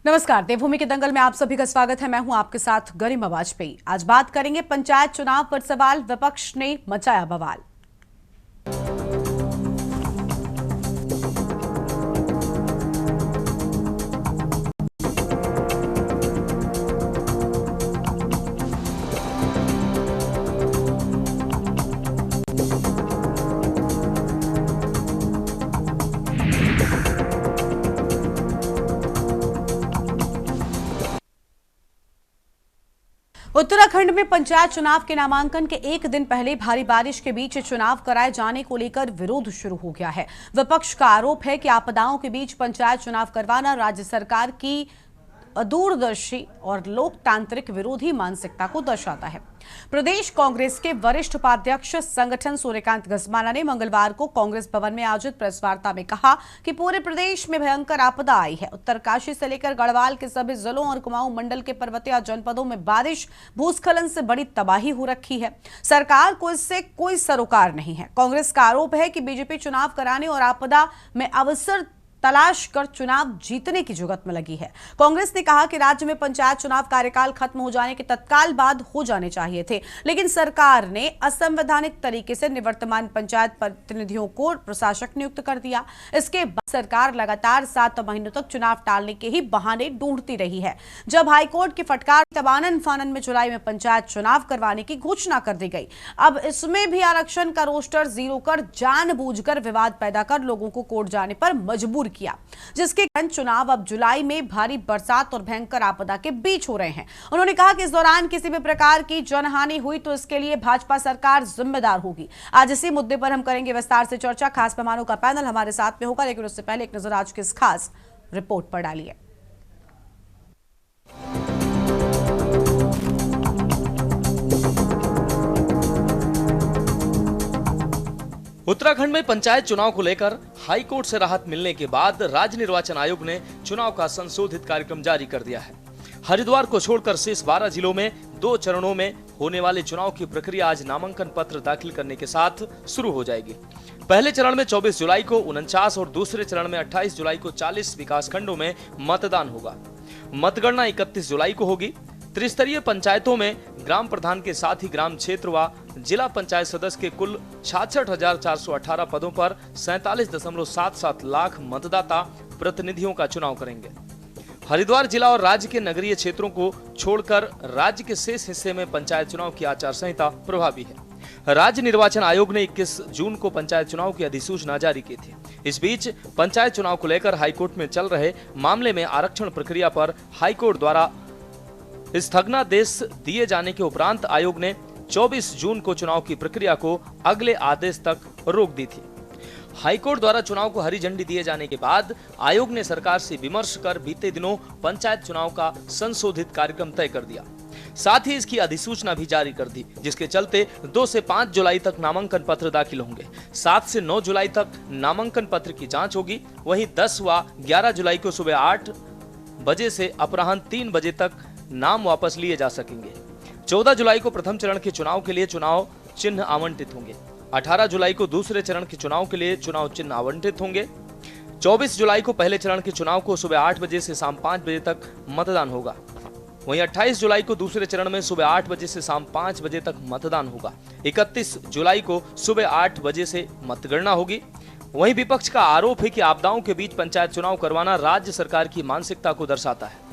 नमस्कार, देवभूमि के दंगल में आप सभी का स्वागत है। मैं हूं आपके साथ गरिमा वाजपेयी। आज बात करेंगे पंचायत चुनाव पर सवाल, विपक्ष ने मचाया बवाल। उत्तराखंड में पंचायत चुनाव के नामांकन के एक दिन पहले भारी बारिश के बीच चुनाव कराए जाने को लेकर विरोध शुरू हो गया है। विपक्ष का आरोप है कि आपदाओं के बीच पंचायत चुनाव करवाना राज्य सरकार की दूरदर्शी और लोकतांत्रिक विरोधी मानसिकता को दर्शाता है। प्रदेश कांग्रेस के वरिष्ठ उपाध्यक्ष संगठन सूर्यकांत धस्माना ने मंगलवार को कांग्रेस भवन में आयोजित प्रेस वार्ता में कहा कि पूरे प्रदेश में भयंकर आपदा आई है। उत्तरकाशी से लेकर गढ़वाल के सभी जिलों और कुमाऊं मंडल के पर्वतीय जनपदों में बारिश, भूस्खलन से बड़ी तबाही हो रखी है। सरकार को इससे कोई सरोकार नहीं है। कांग्रेस का आरोप है कि बीजेपी चुनाव कराने और आपदा में अवसर तलाश कर चुनाव जीतने की जुगत में लगी है। कांग्रेस ने कहा कि राज्य में पंचायत चुनाव कार्यकाल खत्म हो जाने के तत्काल बाद हो जाने चाहिए थे, लेकिन सरकार ने असंवैधानिक तरीके से निवर्तमान पंचायत प्रतिनिधियों को प्रशासक नियुक्त कर दिया। इसके बाद सरकार लगातार 7 महीनों तक चुनाव टालने के ही बहाने ढूंढती रही है। जब हाईकोर्ट की फटकार तब आनन फानन में जुलाई में पंचायत चुनाव करवाने की घोषणा कर दी गई। अब इसमें भी आरक्षण का रोस्टर जीरो कर जानबूझकर विवाद पैदा कर लोगों को कोर्ट जाने पर मजबूर किया, जिसके कारण चुनाव अब जुलाई में भारी बरसात और भयंकर आपदा के बीच हो रहे हैं। उन्होंने कहा कि इस दौरान किसी भी प्रकार की जनहानि हुई तो इसके लिए भाजपा सरकार जिम्मेदार होगी। आज इसी मुद्दे पर हम करेंगे विस्तार से चर्चा। खास मेहमानों का पैनल हमारे साथ में होगा, लेकिन उससे पहले एक नजर आज की इस खास रिपोर्ट पर डालिए। उत्तराखंड में पंचायत चुनाव को लेकर हाईकोर्ट से राहत मिलने के बाद राज्य निर्वाचन आयोग ने चुनाव का संशोधित कार्यक्रम जारी कर दिया है। हरिद्वार को छोड़कर शेष 12 जिलों में 2 चरणों में होने वाले चुनाव की प्रक्रिया आज नामांकन पत्र दाखिल करने के साथ शुरू हो जाएगी। पहले चरण में 24 जुलाई को 49 और दूसरे चरण में 28 जुलाई को 40 विकासखंडों में मतदान होगा। मतगणना 31 जुलाई को होगी। त्रिस्तरीय पंचायतों में ग्राम प्रधान के साथ ही ग्राम क्षेत्र व जिला पंचायत सदस्य के कुल 66,418 पदों पर 47.77 लाख मतदाता प्रतिनिधियों का चुनाव करेंगे। हरिद्वार जिला और राज्य के नगरीय क्षेत्रों को छोड़कर राज्य के शेष हिस्से में पंचायत चुनाव की आचार संहिता प्रभावी है। राज्य निर्वाचन आयोग ने 21 जून को पंचायत चुनाव की अधिसूचना जारी की थी। इस बीच पंचायत चुनाव को लेकर हाईकोर्ट में चल रहे मामले में आरक्षण प्रक्रिया पर हाईकोर्ट द्वारा स्थगनादेश दिए जाने के उपरांत आयोग ने 24 जून को चुनाव की प्रक्रिया को अगले आदेश तक रोक दी थी। हाईकोर्ट द्वारा चुनाव को हरी झंडी दिए जाने के बाद आयोग ने सरकार से विमर्श कर बीते दिनों पंचायत चुनाव का संशोधित कार्यक्रम तय कर दिया। साथ ही इसकी अधिसूचना भी जारी कर दी, जिसके चलते 2 से 5 जुलाई तक नामांकन पत्र दाखिल होंगे। 7 से 9 जुलाई तक नामांकन पत्र की जांच होगी। वहीं 10 व 11 जुलाई को सुबह 8 बजे से अपराह्न 3 बजे तक नाम वापस लिए जा सकेंगे। 14 जुलाई को प्रथम चरण के चुनाव के लिए चुनाव चिन्ह आवंटित होंगे। 18 जुलाई को दूसरे चरण के चुनाव के लिए चुनाव चिन्ह आवंटित होंगे। 24 जुलाई को पहले चरण के चुनाव को सुबह 8 बजे से शाम 5 बजे तक मतदान होगा। वहीं 28 जुलाई को दूसरे चरण में सुबह 8 बजे से शाम 5 बजे तक मतदान होगा। 31 जुलाई को सुबह 8 बजे से मतगणना होगी। वहीं विपक्ष का आरोप है कि आपदाओं के बीच पंचायत चुनाव करवाना राज्य सरकार की मानसिकता को दर्शाता है।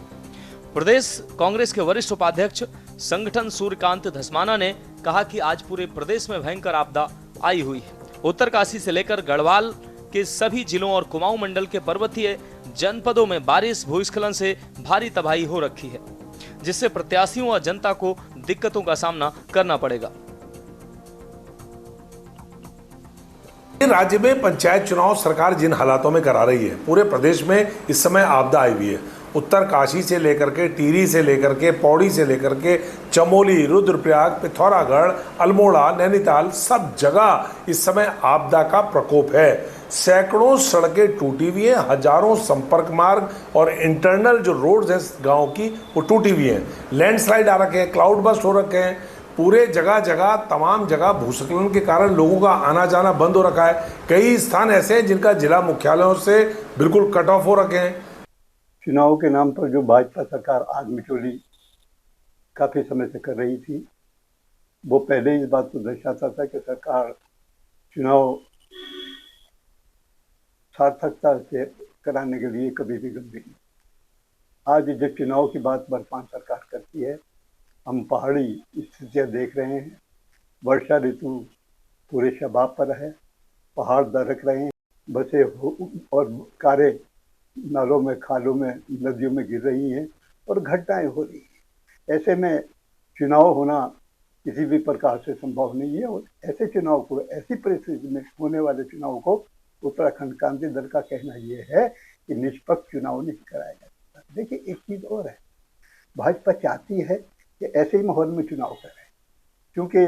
प्रदेश कांग्रेस के वरिष्ठ उपाध्यक्ष संगठन सूर्यकांत धस्माना ने कहा कि आज पूरे प्रदेश में भयंकर आपदा आई हुई है। उत्तरकाशी से लेकर गढ़वाल के सभी जिलों और कुमाऊं मंडल के पर्वतीय जनपदों में बारिश, भूस्खलन से भारी तबाही हो रखी है, जिससे प्रत्याशियों और जनता को दिक्कतों का सामना करना पड़ेगा। राज्य में पंचायत चुनाव सरकार जिन हालातों में करा रही है, पूरे प्रदेश में इस समय आपदा आई हुई है। उत्तरकाशी से लेकर के टिहरी से लेकर के पौड़ी से लेकर के चमोली, रुद्रप्रयाग, पिथौरागढ़, अल्मोड़ा, नैनीताल, सब जगह इस समय आपदा का प्रकोप है। सैकड़ों सड़कें टूटी हुई हैं, हजारों संपर्क मार्ग और इंटरनल जो रोड्स हैं गांव की वो टूटी हुई हैं। लैंडस्लाइड आ रखे हैं, क्लाउड बस्ट हो रखे हैं, पूरे जगह जगह तमाम जगह भूस्खलन के कारण लोगों का आना जाना बंद हो रखा है। कई स्थान ऐसे हैं जिनका जिला मुख्यालयों से बिल्कुल कट ऑफ हो रखे हैं। चुनाव के नाम पर जो भाजपा सरकार आग मिचोली काफी समय से कर रही थी, वो पहले इस बात को दर्शाता था कि सरकार चुनाव सार्थकता से कराने के लिए कभी भी गंभीर नहीं। आज जब चुनाव की बात वर्तमान सरकार करती है, हम पहाड़ी स्थितियां देख रहे हैं। वर्षा ऋतु पूरे शबाब पर है, पहाड़ दरक रहे हैं, बसें और कारें नालों में, खालों में, नदियों में गिर रही हैं और घटनाएं हो रही हैं। ऐसे में चुनाव होना किसी भी प्रकार से संभव नहीं है और ऐसे चुनाव को, ऐसी परिस्थिति में होने वाले चुनाव को उत्तराखंड क्रांति दल का कहना यह है कि निष्पक्ष चुनाव नहीं कराया जा सकता। देखिए, एक चीज और है, भाजपा चाहती है कि ऐसे ही माहौल में चुनाव करें, क्योंकि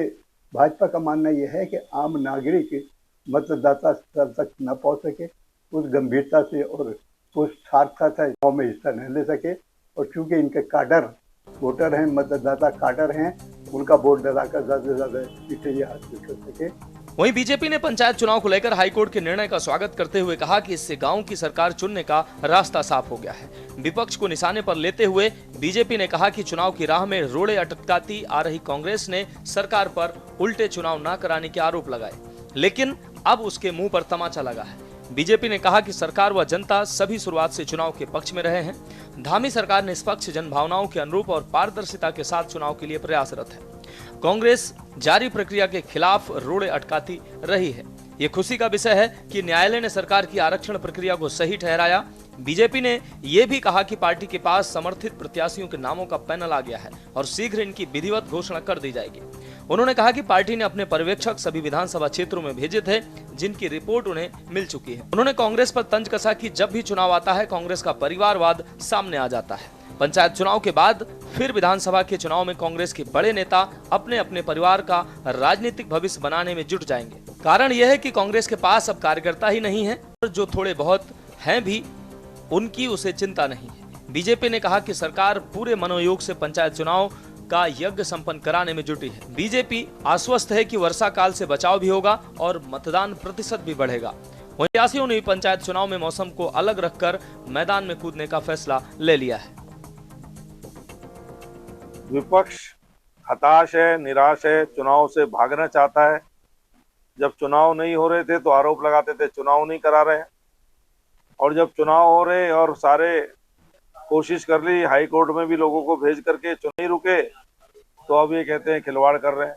भाजपा का मानना यह है कि आम नागरिक मतदाता स्तर तक न पहुंच सके, उस गंभीरता से और उस सार्थकता में हिस्सा नहीं ले सके, और चूंकि इनके काडर वोटर हैं, मतदाता काडर हैं, उनका वोट डराकर ज्यादा से ज्यादा सीटें ये हासिल कर सके। वहीं बीजेपी ने पंचायत चुनाव को लेकर हाईकोर्ट के निर्णय का स्वागत करते हुए कहा कि इससे गांव की सरकार चुनने का रास्ता साफ हो गया है। विपक्ष को निशाने पर लेते हुए बीजेपी ने कहा कि चुनाव की राह में रोड़े अटकाती आ रही कांग्रेस ने सरकार पर उल्टे चुनाव न कराने के आरोप लगाए, लेकिन अब उसके मुंह पर तमाचा लगा है। बीजेपी ने कहा कि सरकार व जनता सभी शुरुआत से चुनाव के पक्ष में रहे हैं। धामी सरकार निष्पक्ष जनभावनाओं के अनुरूप और पारदर्शिता के साथ चुनाव के लिए प्रयासरत है। कांग्रेस जारी प्रक्रिया के खिलाफ रोड़े अटकाती रही है। ये खुशी का विषय है कि न्यायालय ने सरकार की आरक्षण प्रक्रिया को सही ठहराया। बीजेपी ने यह भी कहा कि पार्टी के पास समर्थित प्रत्याशियों के नामों का पैनल आ गया है और शीघ्र इनकी विधिवत घोषणा कर दी जाएगी। उन्होंने कहा कि पार्टी ने अपने पर्यवेक्षक सभी विधानसभा क्षेत्रों में भेजे थे, जिनकी रिपोर्ट उन्हें मिल चुकी है। उन्होंने कांग्रेस पर तंज कसा कि जब भी चुनाव आता है, कांग्रेस का परिवारवाद सामने आ जाता है। पंचायत चुनाव के बाद फिर विधानसभा के चुनाव में कांग्रेस के बड़े नेता अपने अपने परिवार का राजनीतिक भविष्य बनाने में जुट जाएंगे। कारण यह है कि कांग्रेस के पास अब कार्यकर्ता ही नहीं है और जो थोड़े बहुत हैं भी, उनकी उसे चिंता नहीं है। बीजेपी ने कहा कि सरकार पूरे मनोयोग से पंचायत चुनाव का यज्ञ संपन्न कराने में जुटी है। बीजेपी आश्वस्त है कि वर्षा काल से बचाव भी होगा और मतदान प्रतिशत भी बढ़ेगा। वहीं प्रत्याशियों ने पंचायत चुनाव में मौसम को अलग रखकर मैदान में कूदने का फैसला ले लिया है। विपक्ष हताश है, निराश है, चुनाव से भागना चाहता है। जब चुनाव नहीं हो रहे थे तो आरोप लगाते थे चुनाव नहीं करा रहे, और जब चुनाव हो रहे और सारे कोशिश कर ली, हाई कोर्ट में भी लोगों को भेज करके चुनाव नहीं रुके, तो अब ये कहते हैं खिलवाड़ कर रहे हैं।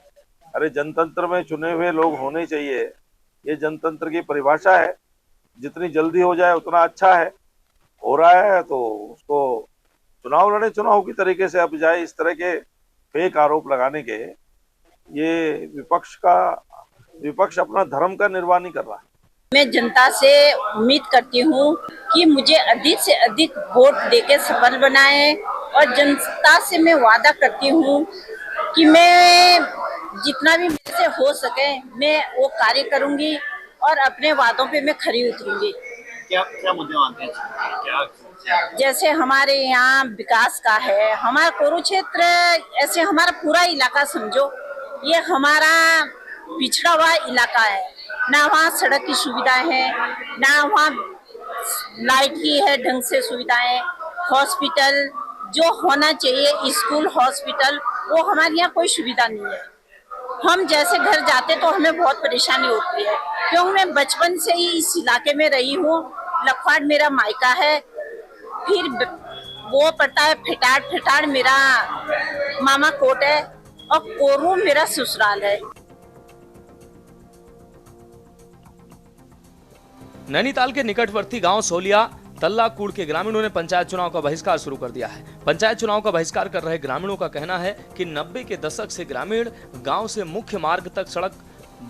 अरे, जनतंत्र में चुने हुए लोग होने चाहिए, ये जनतंत्र की परिभाषा है। जितनी जल्दी हो जाए उतना अच्छा है। हो रहा है तो उसको चुनाव लड़े चुनाव की तरीके से, अब जाए इस तरह के फेक आरोप लगाने के। ये विपक्ष अपना धर्म का निर्वाह नहीं कर रहा है। मैं जनता से उम्मीद करती हूँ कि मुझे अधिक से अधिक वोट देके सफल बनाए, और जनता से मैं वादा करती हूँ कि मैं जितना भी मेरे से हो सके मैं वो कार्य करूँगी और अपने वादों पे मैं खरी उतरूंगी। क्या मुद्दे मानते हैं? क्या जैसे हमारे यहाँ विकास का है, हमारा कोरू क्षेत्र, ऐसे हमारा पूरा इलाका समझो, ये हमारा पिछड़ा हुआ इलाका है। ना वहाँ सड़क की सुविधाएं है, ना वहाँ लाइट की है ढंग से सुविधाएं, हॉस्पिटल जो होना चाहिए, स्कूल, हॉस्पिटल, वो हमारे यहाँ कोई सुविधा नहीं है। हम जैसे घर जाते तो हमें बहुत परेशानी होती है, क्योंकि मैं बचपन से ही इस इलाके में रही हूँ। लखवाड़ मेरा मायका है, फिर वो पड़ता है फिटाड़ मेरा मामा कोट है, और कोरू मेरा ससुराल है। नैनीताल के निकटवर्ती गांव सोलिया तल्लाकूड़ के ग्रामीणों ने पंचायत चुनाव का बहिष्कार शुरू कर दिया है। पंचायत चुनाव का बहिष्कार कर रहे ग्रामीणों का कहना है कि 90 के दशक से ग्रामीण गांव से मुख्य मार्ग तक सड़क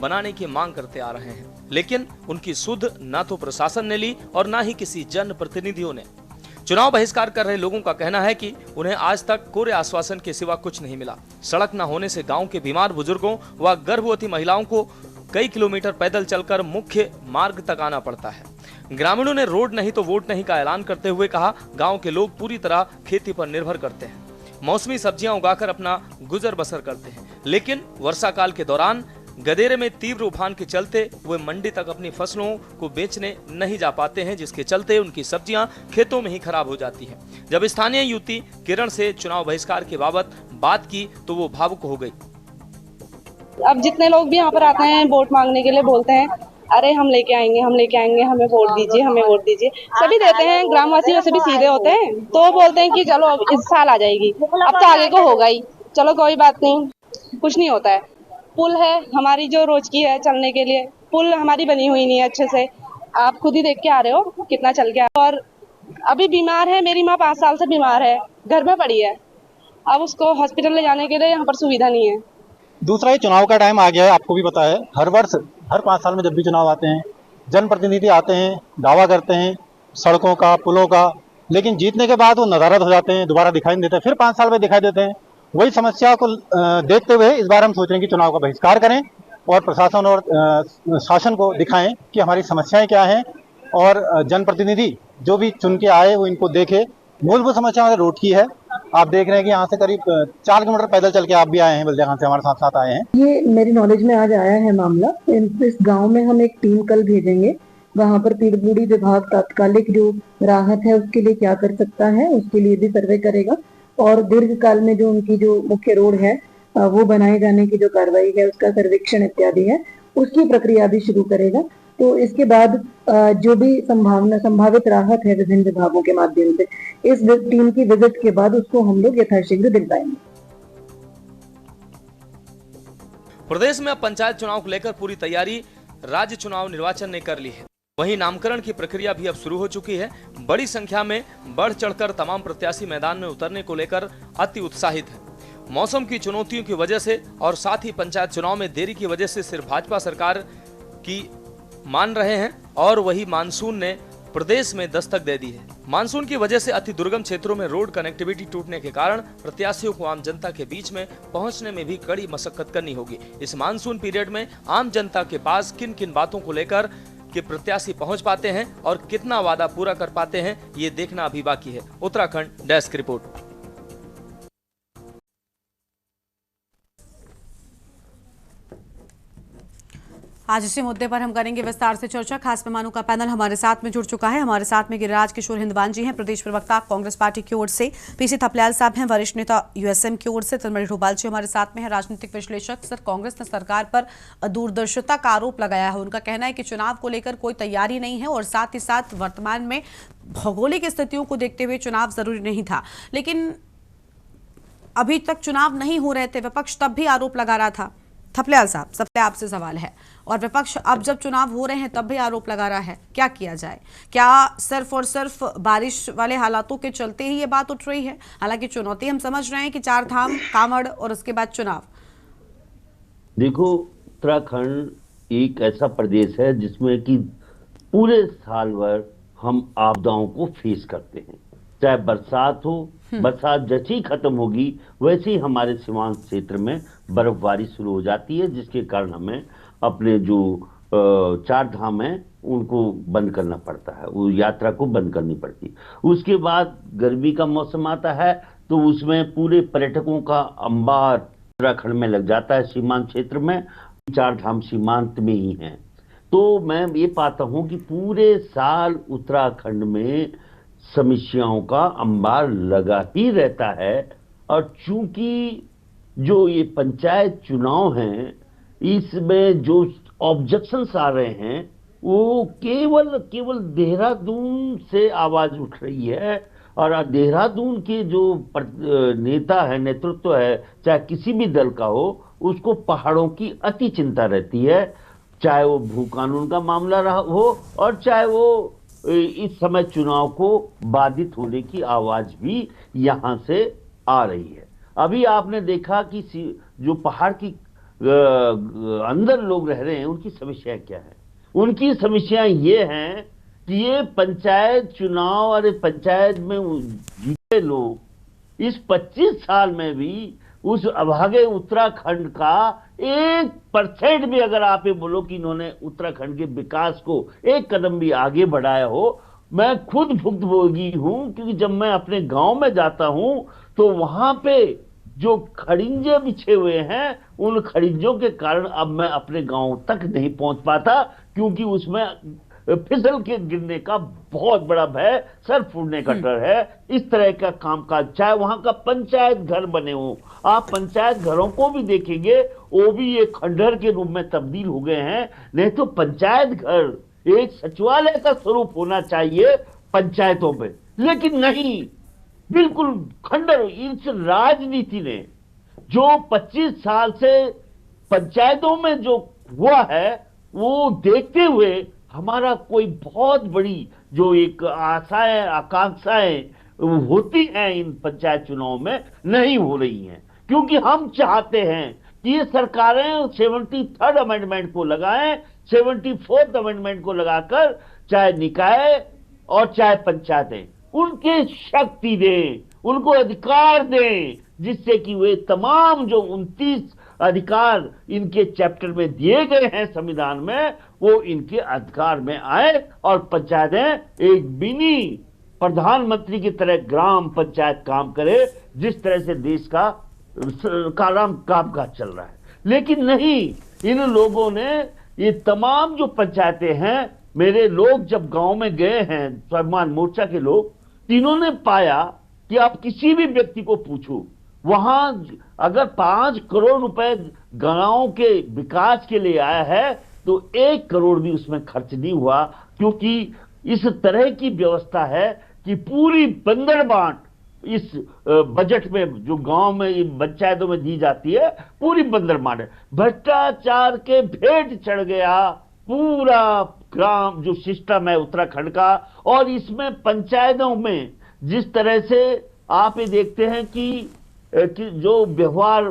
बनाने की मांग करते आ रहे हैं, लेकिन उनकी सुध न तो प्रशासन ने ली और न ही किसी जन प्रतिनिधियों ने। चुनाव बहिष्कार कर रहे लोगों का कहना है कि उन्हें आज तक कोरे आश्वासन के सिवा कुछ नहीं मिला। सड़क न होने से गाँव के बीमार बुजुर्गों व गर्भवती महिलाओं को कई किलोमीटर पैदल चलकर मुख्य मार्ग तक आना पड़ता है। ग्रामीणों ने रोड नहीं तो वोट नहीं का ऐलान करते हुए कहा, गांव के लोग पूरी तरह खेती पर निर्भर करते हैं, मौसमी सब्जियां उगाकर अपना गुजर बसर करते हैं, लेकिन वर्षा काल के दौरान गदेरे में तीव्र उफान के चलते वे मंडी तक अपनी फसलों को बेचने नहीं जा पाते हैं, जिसके चलते उनकी सब्जियां खेतों में ही खराब हो जाती हैं। जब स्थानीय युवती किरण से चुनाव बहिष्कार के बाबत बात की तो वो भावुक हो गई। अब जितने लोग भी यहाँ पर आते हैं वोट मांगने के लिए बोलते हैं, अरे हम लेके आएंगे, हमें वोट दीजिए, हमें वोट दीजिए। सभी देते हैं, ग्रामवासी वैसे भी सीधे होते हैं, तो वो बोलते हैं कि चलो अब इस साल आ जाएगी, अब तो आगे को होगा ही, चलो कोई बात नहीं, कुछ नहीं होता है। पुल है हमारी जो रोज की है चलने के लिए, पुल हमारी बनी हुई नहीं है अच्छे से, आप खुद ही देख के आ रहे हो कितना चल गया। और अभी बीमार है, मेरी माँ 5 साल से बीमार है, घर में पड़ी है, अब उसको हॉस्पिटल ले जाने के लिए यहाँ पर सुविधा नहीं है। दूसरा, ये चुनाव का टाइम आ गया है, आपको भी पता है, हर वर्ष हर 5 साल में जब भी चुनाव आते हैं जनप्रतिनिधि आते हैं, दावा करते हैं सड़कों का, पुलों का, लेकिन जीतने के बाद वो नदारद हो जाते हैं, दोबारा दिखाई नहीं देते, फिर 5 साल में दिखाई देते हैं। वही समस्या को देखते हुए इस बार हम सोच रहे हैं कि चुनाव का बहिष्कार करें और प्रशासन और शासन को दिखाएं कि हमारी समस्याएं क्या हैं, और जनप्रतिनिधि जो भी चुन के आए वो इनको देखे। मूलभूत समस्या हमारे रोड की है, आप देख रहे हैं कि यहाँ से करीब 4 किलोमीटर पैदल चल के आप भी आए हैं, बलजगां से हमारे साथ आए हैं। ये मेरी नॉलेज में आज आया है मामला। इस गांव में हम एक टीम कल भेजेंगे, वहां पर पीडब्ल्यूडी विभाग तात्कालिक जो राहत है उसके लिए क्या कर सकता है उसके लिए भी सर्वे करेगा, और दीर्घ काल में जो उनकी जो मुख्य रोड है वो बनाए जाने की जो कार्रवाई है उसका सर्वेक्षण इत्यादि है उसकी प्रक्रिया भी शुरू करेगा। तो इसके बाद जो भी संभावित राहत है विभिन्न विभागों के माध्यम से इस टीम की विजिट के बाद उसको हम लोग यथाशीघ्र दिलवाएंगे। प्रदेश में अब पंचायत चुनाव को लेकर पूरी तैयारी राज्य चुनाव निर्वाचन ने कर ली है। वहीं नामकरण की प्रक्रिया भी अब शुरू हो चुकी है। बड़ी संख्या में बढ़ चढ़कर तमाम प्रत्याशी मैदान में उतरने को लेकर अति उत्साहित है। मौसम की चुनौतियों की वजह से और साथ ही पंचायत चुनाव में देरी की वजह से सिर्फ भाजपा सरकार की मान रहे हैं, और वही मानसून ने प्रदेश में दस्तक दे दी है। मानसून की वजह से अति दुर्गम क्षेत्रों में रोड कनेक्टिविटी टूटने के कारण प्रत्याशियों को आम जनता के बीच में पहुंचने में भी कड़ी मशक्कत करनी होगी। इस मानसून पीरियड में आम जनता के पास किन किन बातों को लेकर कि प्रत्याशी पहुंच पाते हैं और कितना वादा पूरा कर पाते हैं, ये देखना अभी बाकी है। Uttarakhand desk report. आज इसी मुद्दे पर हम करेंगे विस्तार से चर्चा। खास मेहमानों का पैनल हमारे साथ में जुड़ चुका है। हमारे साथ में गिरिराज किशोर हिंदवान जी हैं, प्रदेश प्रवक्ता कांग्रेस पार्टी की ओर से। पीसी थपलियाल साहब हैं, वरिष्ठ नेता यूएसएम की ओर से। तिलमणि डोभाल जी हमारे साथ में है, राजनीतिक विश्लेषक। सर, कांग्रेस ने सरकार पर दूरदर्शिता का आरोप लगाया है। उनका कहना है कि चुनाव को लेकर कोई तैयारी नहीं है और साथ ही साथ वर्तमान में भौगोलिक स्थितियों को देखते हुए चुनाव जरूरी नहीं था, लेकिन अभी तक चुनाव नहीं हो रहे थे, विपक्ष तब भी आरोप लगा रहा था। थपलियाल साहब, सबसे आपसे सवाल है, और विपक्ष अब जब चुनाव हो रहे हैं तब भी आरोप लगा रहा है, क्या किया जाए? क्या सिर्फ और सिर्फ बारिश वाले हालातों के चलते ही ये बात उठ रही है? हालांकि चुनौती हम समझ रहे हैं कि 4 धाम, कांवड़ और उसके बाद चुनाव। देखो, उत्तराखंड एक ऐसा प्रदेश है जिसमें कि पूरे साल भर हम आपदाओं को फेस करते हैं, चाहे बरसात हो, बरसात जैसे ही खत्म होगी वैसे ही हमारे सीमांत क्षेत्र में बर्फबारी शुरू हो जाती है, जिसके कारण हमें अपने जो 4 धाम हैं उनको बंद करना पड़ता है, वो यात्रा को बंद करनी पड़ती है। उसके बाद गर्मी का मौसम आता है तो उसमें पूरे पर्यटकों का अंबार उत्तराखंड में लग जाता है। सीमांत क्षेत्र में 4 धाम सीमांत में ही हैं, तो मैं ये पाता हूँ कि पूरे साल उत्तराखंड में समस्याओं का अंबार लगा ही रहता है। और चूंकि जो ये पंचायत चुनाव हैं, इसमें जो ऑब्जेक्शंस आ रहे हैं वो केवल देहरादून से आवाज उठ रही है, और देहरादून के जो नेता है, नेतृत्व है, चाहे किसी भी दल का हो, उसको पहाड़ों की अति चिंता रहती है, चाहे वो भू कानून का मामला रहा हो और चाहे वो इस समय चुनाव को बाधित होने की आवाज भी यहां से आ रही है। अभी आपने देखा कि जो पहाड़ की अंदर लोग रह रहे हैं उनकी समस्या क्या है। उनकी समस्या ये हैं कि ये पंचायत चुनाव और पंचायत में जीते लोग इस 25 साल में भी उस अभागे उत्तराखंड का 1% भी, अगर आप ये बोलो कि इन्होंने उत्तराखंड के विकास को एक कदम भी आगे बढ़ाया हो, मैं खुद भुक्तभोगी हूं, क्योंकि जब मैं अपने गांव में जाता हूं तो वहां पे जो खड़िंजे बिछे हुए हैं, उन खड़िंजों के कारण अब मैं अपने गांव तक नहीं पहुंच पाता, क्योंकि उसमें फिसल के गिरने का बहुत बड़ा भय, सर फूटने का डर है। इस तरह का कामकाज, चाहे वहां का पंचायत घर बने हो, आप पंचायत घरों को भी देखेंगे, वो भी एक खंडहर के रूप में तब्दील हो गए हैं। नहीं तो पंचायत घर एक सचिवालय का स्वरूप होना चाहिए पंचायतों में, लेकिन नहीं, बिल्कुल खंडहर। इस राजनीति ने जो 25 साल से पंचायतों में जो हुआ है, वो देखते हुए हमारा कोई बहुत बड़ी जो एक आशाएं आकांक्षाएं होती हैं इन पंचायत चुनाव में, नहीं हो रही हैं। क्योंकि हम चाहते हैं कि ये सरकारें 73rd अमेंडमेंट को लगाएं, 74th अमेंडमेंट को लगाकर चाहे निकाय और चाहे पंचायतें उनके शक्ति दें, उनको अधिकार दें, जिससे कि वे तमाम जो 29 अधिकार इनके चैप्टर में दिए गए हैं संविधान में, वो इनके अधिकार में आए और पंचायतें एक मिनी प्रधानमंत्री की तरह ग्राम पंचायत काम करे, जिस तरह से देश का कामकाज चल रहा है। लेकिन नहीं, इन लोगों ने ये तमाम जो पंचायतें हैं, मेरे लोग जब गांव में गए हैं, स्वाभिमान मोर्चा के लोग, तीनों ने पाया कि आप किसी भी व्यक्ति को पूछो, वहां अगर 5 करोड़ रुपए गांव के विकास के लिए आया है तो 1 करोड़ भी उसमें खर्च नहीं हुआ, क्योंकि इस तरह की व्यवस्था है कि पूरी बंदर बांट इस बजट में जो गांव में पंचायतों में दी जाती है, पूरी बंदर बांट है। भ्रष्टाचार के भेंट चढ़ गया पूरा ग्राम जो सिस्टम है उत्तराखंड का। और इसमें पंचायतों में जिस तरह से आप ये देखते हैं कि जो व्यवहार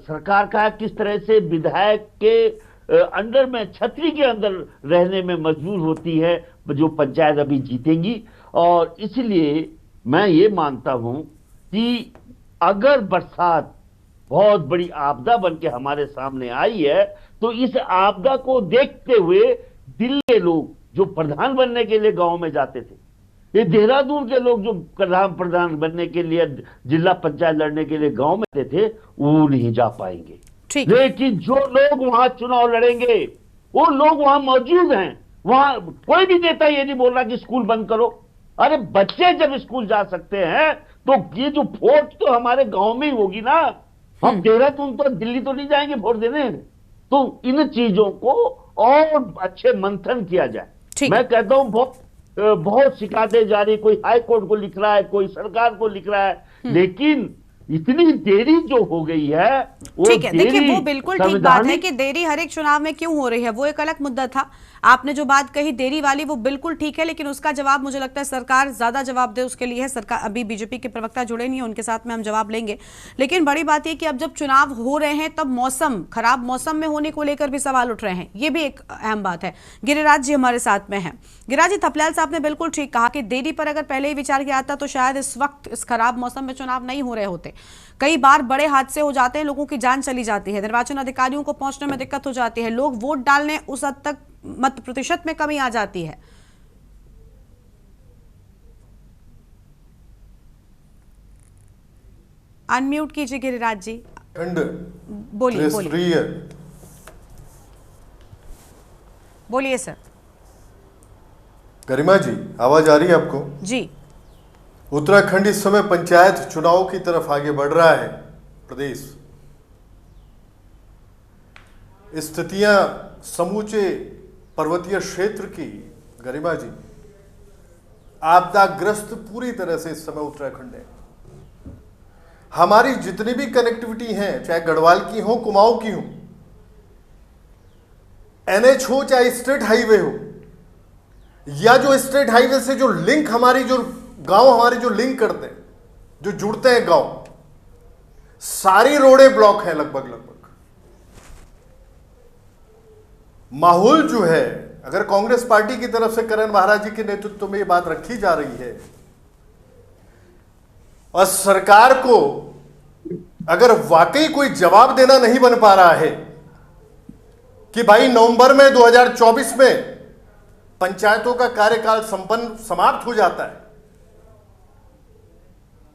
सरकार का किस तरह से विधायक के अंडर में, छतरी के अंदर रहने में मजबूर होती है जो पंचायत अभी जीतेंगी। और इसलिए मैं ये मानता हूं कि अगर बरसात बहुत बड़ी आपदा बन के हमारे सामने आई है, तो इस आपदा को देखते हुए दिल्ली के लोग जो प्रधान बनने के लिए गांव में जाते थे, ये देहरादून के लोग जो प्रधान बनने के लिए जिला पंचायत लड़ने के लिए गांव में थे, वो नहीं जा पाएंगे। लेकिन जो लोग वहां चुनाव लड़ेंगे, वो लोग वहां मौजूद हैं। वहां कोई भी नेता ये नहीं बोल रहा कि स्कूल बंद करो। अरे बच्चे जब स्कूल जा सकते हैं, तो ये जो वोट तो हमारे गांव में ही होगी ना। हम देहरादून तो दिल्ली तो नहीं जाएंगे वोट देने। तो इन चीजों को और अच्छे मंथन किया जाए। मैं कहता हूं बहुत शिकायतें जा रही, कोई हाई कोर्ट को लिख रहा है, कोई सरकार को लिख रहा है, लेकिन इतनी देरी जो हो गई है, वो ठीक है। देखिए, वो बिल्कुल ठीक बात है कि देरी हर एक चुनाव में क्यों हो रही है, वो एक अलग मुद्दा था। आपने जो बात कही देरी वाली, वो बिल्कुल ठीक है, लेकिन उसका जवाब मुझे लगता है सरकार ज्यादा जवाब दे उसके लिए है। सरकार, अभी बीजेपी के प्रवक्ता जुड़े नहीं है, उनके साथ में हम जवाब लेंगे। लेकिन बड़ी बात यह कि अब जब चुनाव हो रहे हैं, तब मौसम खराब मौसम में होने को लेकर भी सवाल उठ रहे हैं, ये भी एक अहम बात है। गिरिराज जी हमारे साथ में है। गिरिराज जी, थपलियाल साहब ने बिल्कुल ठीक कहा कि देरी पर अगर पहले ही विचार किया जाता तो शायद इस वक्त इस खराब मौसम में चुनाव नहीं हो रहे होते। कई बार बड़े हादसे हो जाते हैं, लोगों की जान चली जाती है, निर्वाचन अधिकारियों को पहुंचने में दिक्कत हो जाती है, लोग वोट डालने उस हद तक मत प्रतिशत में कमी आ जाती है। अनम्यूट कीजिए गिरिराज जी। बोलिए बोलिए सर। गरिमा जी, आवाज आ रही है आपको? जी। उत्तराखंड इस समय पंचायत चुनाव की तरफ आगे बढ़ रहा है। प्रदेश स्थितियां समूचे पर्वतीय क्षेत्र की, गरिमा जी, आपदाग्रस्त पूरी तरह से इस समय उत्तराखंड है। हमारी जितनी भी कनेक्टिविटी हैं, चाहे गढ़वाल की हो, कुमाऊं की हो, NH हो चाहे स्टेट हाईवे हो, या जो स्टेट हाईवे से जो लिंक हमारी जो गांव हमारे जो लिंक करते हैं, जो जुड़ते हैं गांव, सारी रोडें ब्लॉक हैं लगभग। माहौल जो है, अगर कांग्रेस पार्टी की तरफ से करण महाराज जी के नेतृत्व में ये बात रखी जा रही है और सरकार को अगर वाकई कोई जवाब देना नहीं बन पा रहा है कि भाई नवंबर में 2024 में पंचायतों का कार्यकाल समाप्त हो जाता है,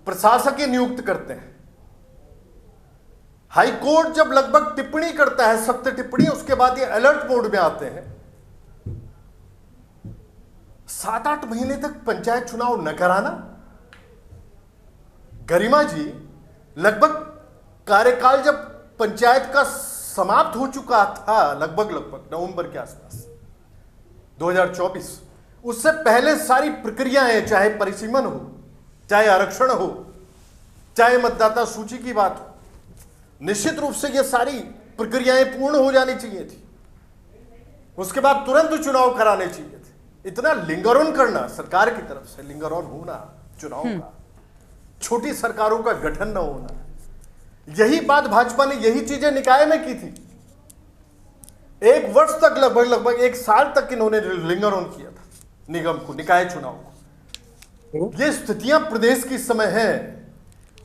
प्रशासक नियुक्त करते हैं, हाई कोर्ट जब लगभग टिप्पणी करता है, सत्य टिप्पणी, उसके बाद ये अलर्ट मोड में आते हैं। 7-8 महीने तक पंचायत चुनाव न कराना। गरिमा जी, लगभग कार्यकाल जब पंचायत का समाप्त हो चुका था, लगभग नवंबर के आसपास 2024, उससे पहले सारी प्रक्रियाएं, चाहे परिसीमन हो, चाहे आरक्षण हो, चाहे मतदाता सूची की बात हो, निश्चित रूप से ये सारी प्रक्रियाएं पूर्ण हो जानी चाहिए थी। उसके बाद तुरंत चुनाव कराने चाहिए थे। इतना लिंगर ऑन करना सरकार की तरफ से, लिंगर ऑन होना चुनाव का, छोटी सरकारों का गठन न होना, यही बात भाजपा ने यही चीजें निकाय में की थी। 1 वर्ष तक, लगभग 1 साल तक इन्होंने लिंगर ऑन किया था निगम को, निकाय चुनाव को। ये स्थितियां प्रदेश की समय है।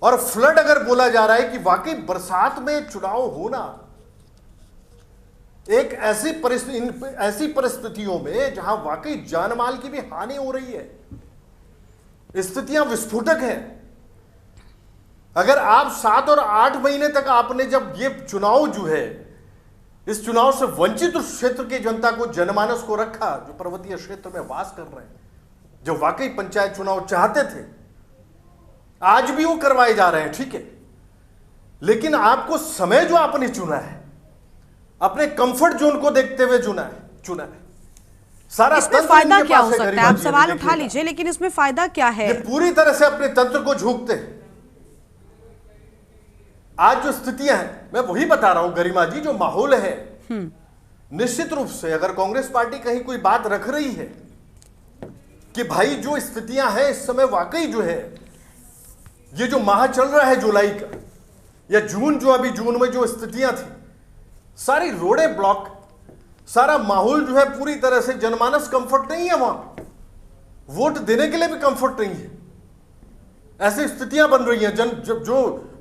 और फ्लड अगर बोला जा रहा है कि वाकई बरसात में चुनाव होना, एक ऐसी परिस्थितियों में जहां वाकई जान माल की भी हानि हो रही है, स्थितियां विस्फोटक हैं। अगर आप 7 और 8 महीने तक आपने जब ये चुनाव जो है, इस चुनाव से वंचित उस क्षेत्र की जनता को, जनमानस को रखा, जो पर्वतीय क्षेत्र में वास कर रहे हैं, जो वाकई पंचायत चुनाव चाहते थे, आज भी वो करवाए जा रहे हैं, ठीक है। लेकिन आपको समय जो आपने चुना है, अपने कंफर्ट जोन को देखते हुए चुना है। सारा इसमें फायदा क्या हो सकता है? आप सवाल उठा लीजिए, लेकिन इसमें फायदा क्या है? ये पूरी तरह से अपने तंत्र को झोंकते हैं। आज जो स्थितियां हैं, मैं वही बता रहा हूं गरिमा जी, जो माहौल है, निश्चित रूप से अगर कांग्रेस पार्टी कहीं कोई बात रख रही है कि भाई जो स्थितियां हैं इस समय, वाकई जो है, ये जो माह चल रहा है जुलाई का या जून, जो अभी जून में जो स्थितियां थी, सारी रोडें ब्लॉक, सारा माहौल जो है पूरी तरह से, जनमानस कंफर्ट नहीं है वहां, वोट देने के लिए भी कंफर्ट नहीं है। ऐसी स्थितियां बन रही हैं।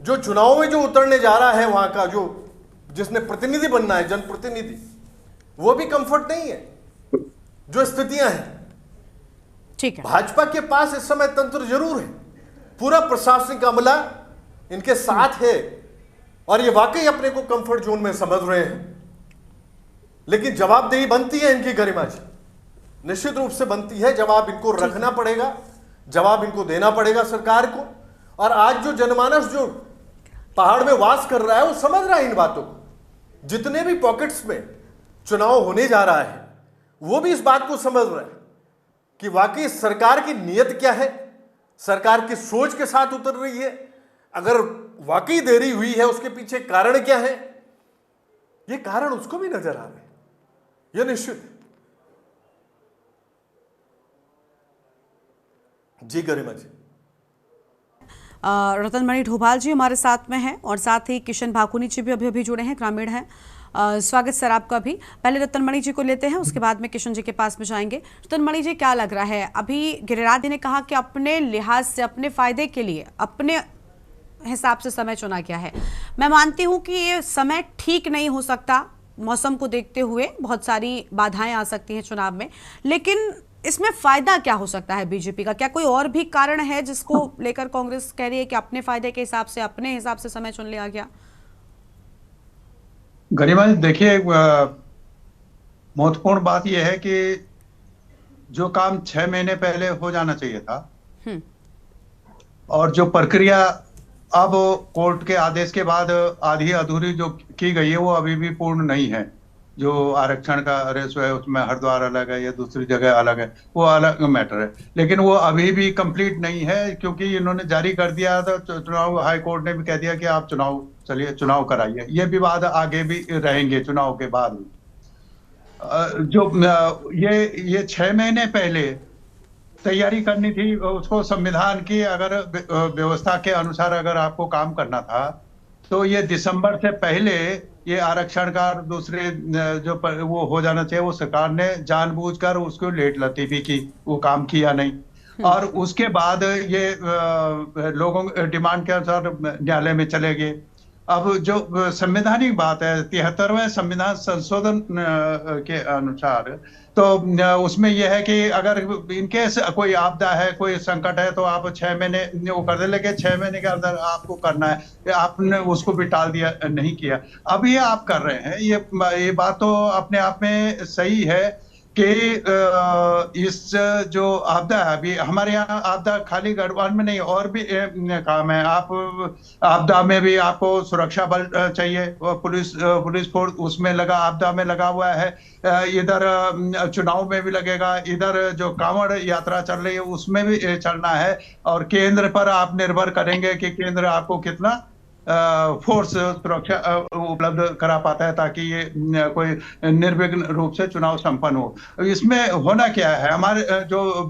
जो चुनाव में जो उतरने जा रहा है वहां का, जो जिसने प्रतिनिधि बनना है, जनप्रतिनिधि, वो भी कंफर्ट नहीं है। जो स्थितियां हैं, ठीक है, भाजपा के पास इस समय तंत्र जरूर है, पूरा प्रशासनिक अमला इनके साथ है और ये वाकई अपने को कंफर्ट जोन में समझ रहे हैं। लेकिन जवाबदेही बनती है इनकी गरिमा जी, निश्चित रूप से बनती है। जवाब इनको रखना पड़ेगा, जवाब इनको देना पड़ेगा सरकार को। और आज जो जनमानस जो पहाड़ में वास कर रहा है, वो समझ रहा है इन बातों को। जितने भी पॉकेट्स में चुनाव होने जा रहा है, वो भी इस बात को समझ रहा है कि वाकई सरकार की नीयत क्या है, सरकार की सोच के साथ उतर रही है। अगर वाकई देरी हुई है, उसके पीछे कारण क्या है, ये कारण उसको भी नजर आ रहे हैं, ये निश्चित है। जी गरिमा जी। रतनमणि ढोभाल जी हमारे साथ में हैं और साथ ही किशन भाकुनी जी भी अभी जुड़े हैं, ग्रामीण हैं। स्वागत सर आपका भी। पहले रतनमणि जी को लेते हैं, उसके बाद में किशन जी के पास में जाएंगे। रतनमणि जी, क्या लग रहा है, अभी गिरिराज जी ने कहा कि अपने लिहाज से, अपने फायदे के लिए, अपने हिसाब से समय चुना गया है। मैं मानती हूँ कि ये समय ठीक नहीं हो सकता, मौसम को देखते हुए बहुत सारी बाधाएं आ सकती हैं चुनाव में, लेकिन इसमें फायदा क्या हो सकता है बीजेपी का? क्या कोई और भी कारण है जिसको लेकर कांग्रेस कह रही है कि अपने फायदे के हिसाब से, अपने हिसाब से समय चुन लिया गया? गरिमा जी देखिए, महत्वपूर्ण बात यह है कि जो काम 6 महीने पहले हो जाना चाहिए था और जो प्रक्रिया अब कोर्ट के आदेश के बाद आधी अधूरी जो की गई है, वो अभी भी पूर्ण नहीं है। जो आरक्षण का रेशो है उसमें हरिद्वार अलग है या दूसरी जगह अलग है, वो अलग मैटर है, लेकिन वो अभी भी कंप्लीट नहीं है। क्योंकि इन्होंने जारी कर दिया था चुनाव, हाई कोर्ट ने भी कह दिया कि आप चुनाव कराइए। ये विवाद आगे भी रहेंगे चुनाव के बाद भी। जो ये 6 महीने पहले तैयारी करनी थी, उसको संविधान की अगर व्यवस्था के अनुसार अगर आपको काम करना था, तो ये दिसंबर से पहले ये आरक्षण का दूसरे जो वो हो जाना चाहिए, वो सरकार ने जानबूझकर उसको लेट लतीफी की, वो काम किया नहीं। और उसके बाद ये लोगों डिमांड के अनुसार न्यायालय में चले गए। अब जो संवैधानिक बात है, 73वें संविधान संशोधन के अनुसार तो उसमें यह है कि अगर इनकेस कोई आपदा है, कोई संकट है, तो आप 6 महीने वो कर दे, लेकिन 6 महीने के अंदर आपको करना है, आपने उसको भी टाल दिया, नहीं किया। अब ये आप कर रहे हैं, ये बात तो अपने आप में सही है कि इस जो आपदा है, अभी हमारे यहाँ आपदा खाली गढ़वाल में नहीं और भी काम है। आप आपदा में भी आपको सुरक्षा बल चाहिए, पुलिस फोर्स उसमें लगा, आपदा में लगा हुआ है, इधर चुनाव में भी लगेगा, इधर जो कांवड़ यात्रा चल रही है उसमें भी चलना है, और केंद्र पर आप निर्भर करेंगे कि केंद्र आपको कितना फोर्स सुरक्षा उपलब्ध करा पाता है, ताकि ये कोई निर्विघ्न रूप से चुनाव संपन्न हो। इसमें होना क्या है, हमारे जो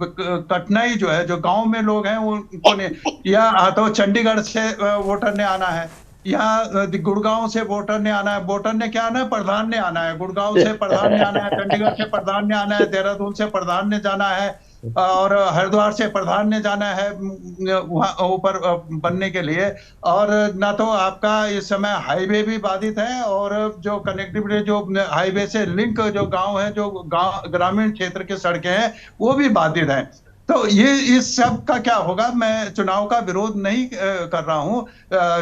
कठिनाई जो है, जो गांव में लोग हैं उनको नहीं, या तो चंडीगढ़ से वोटर ने आना है, यहाँ गुड़गांव से वोटर ने आना है, वोटर ने क्या आना है, प्रधान ने आना है, गुड़गांव से प्रधान ने आना है, चंडीगढ़ से प्रधान ने आना है, देहरादून से प्रधान ने जाना है, और हरिद्वार से प्रधान ने जाना है वहां ऊपर बनने के लिए। और ना तो आपका इस समय हाईवे भी बाधित है, और जो कनेक्टिविटी, जो हाईवे से लिंक जो गांव है, जो गांव ग्रामीण क्षेत्र के सड़कें हैं, वो भी बाधित हैं। तो ये इस सब का क्या होगा, मैं चुनाव का विरोध नहीं कर रहा हूं,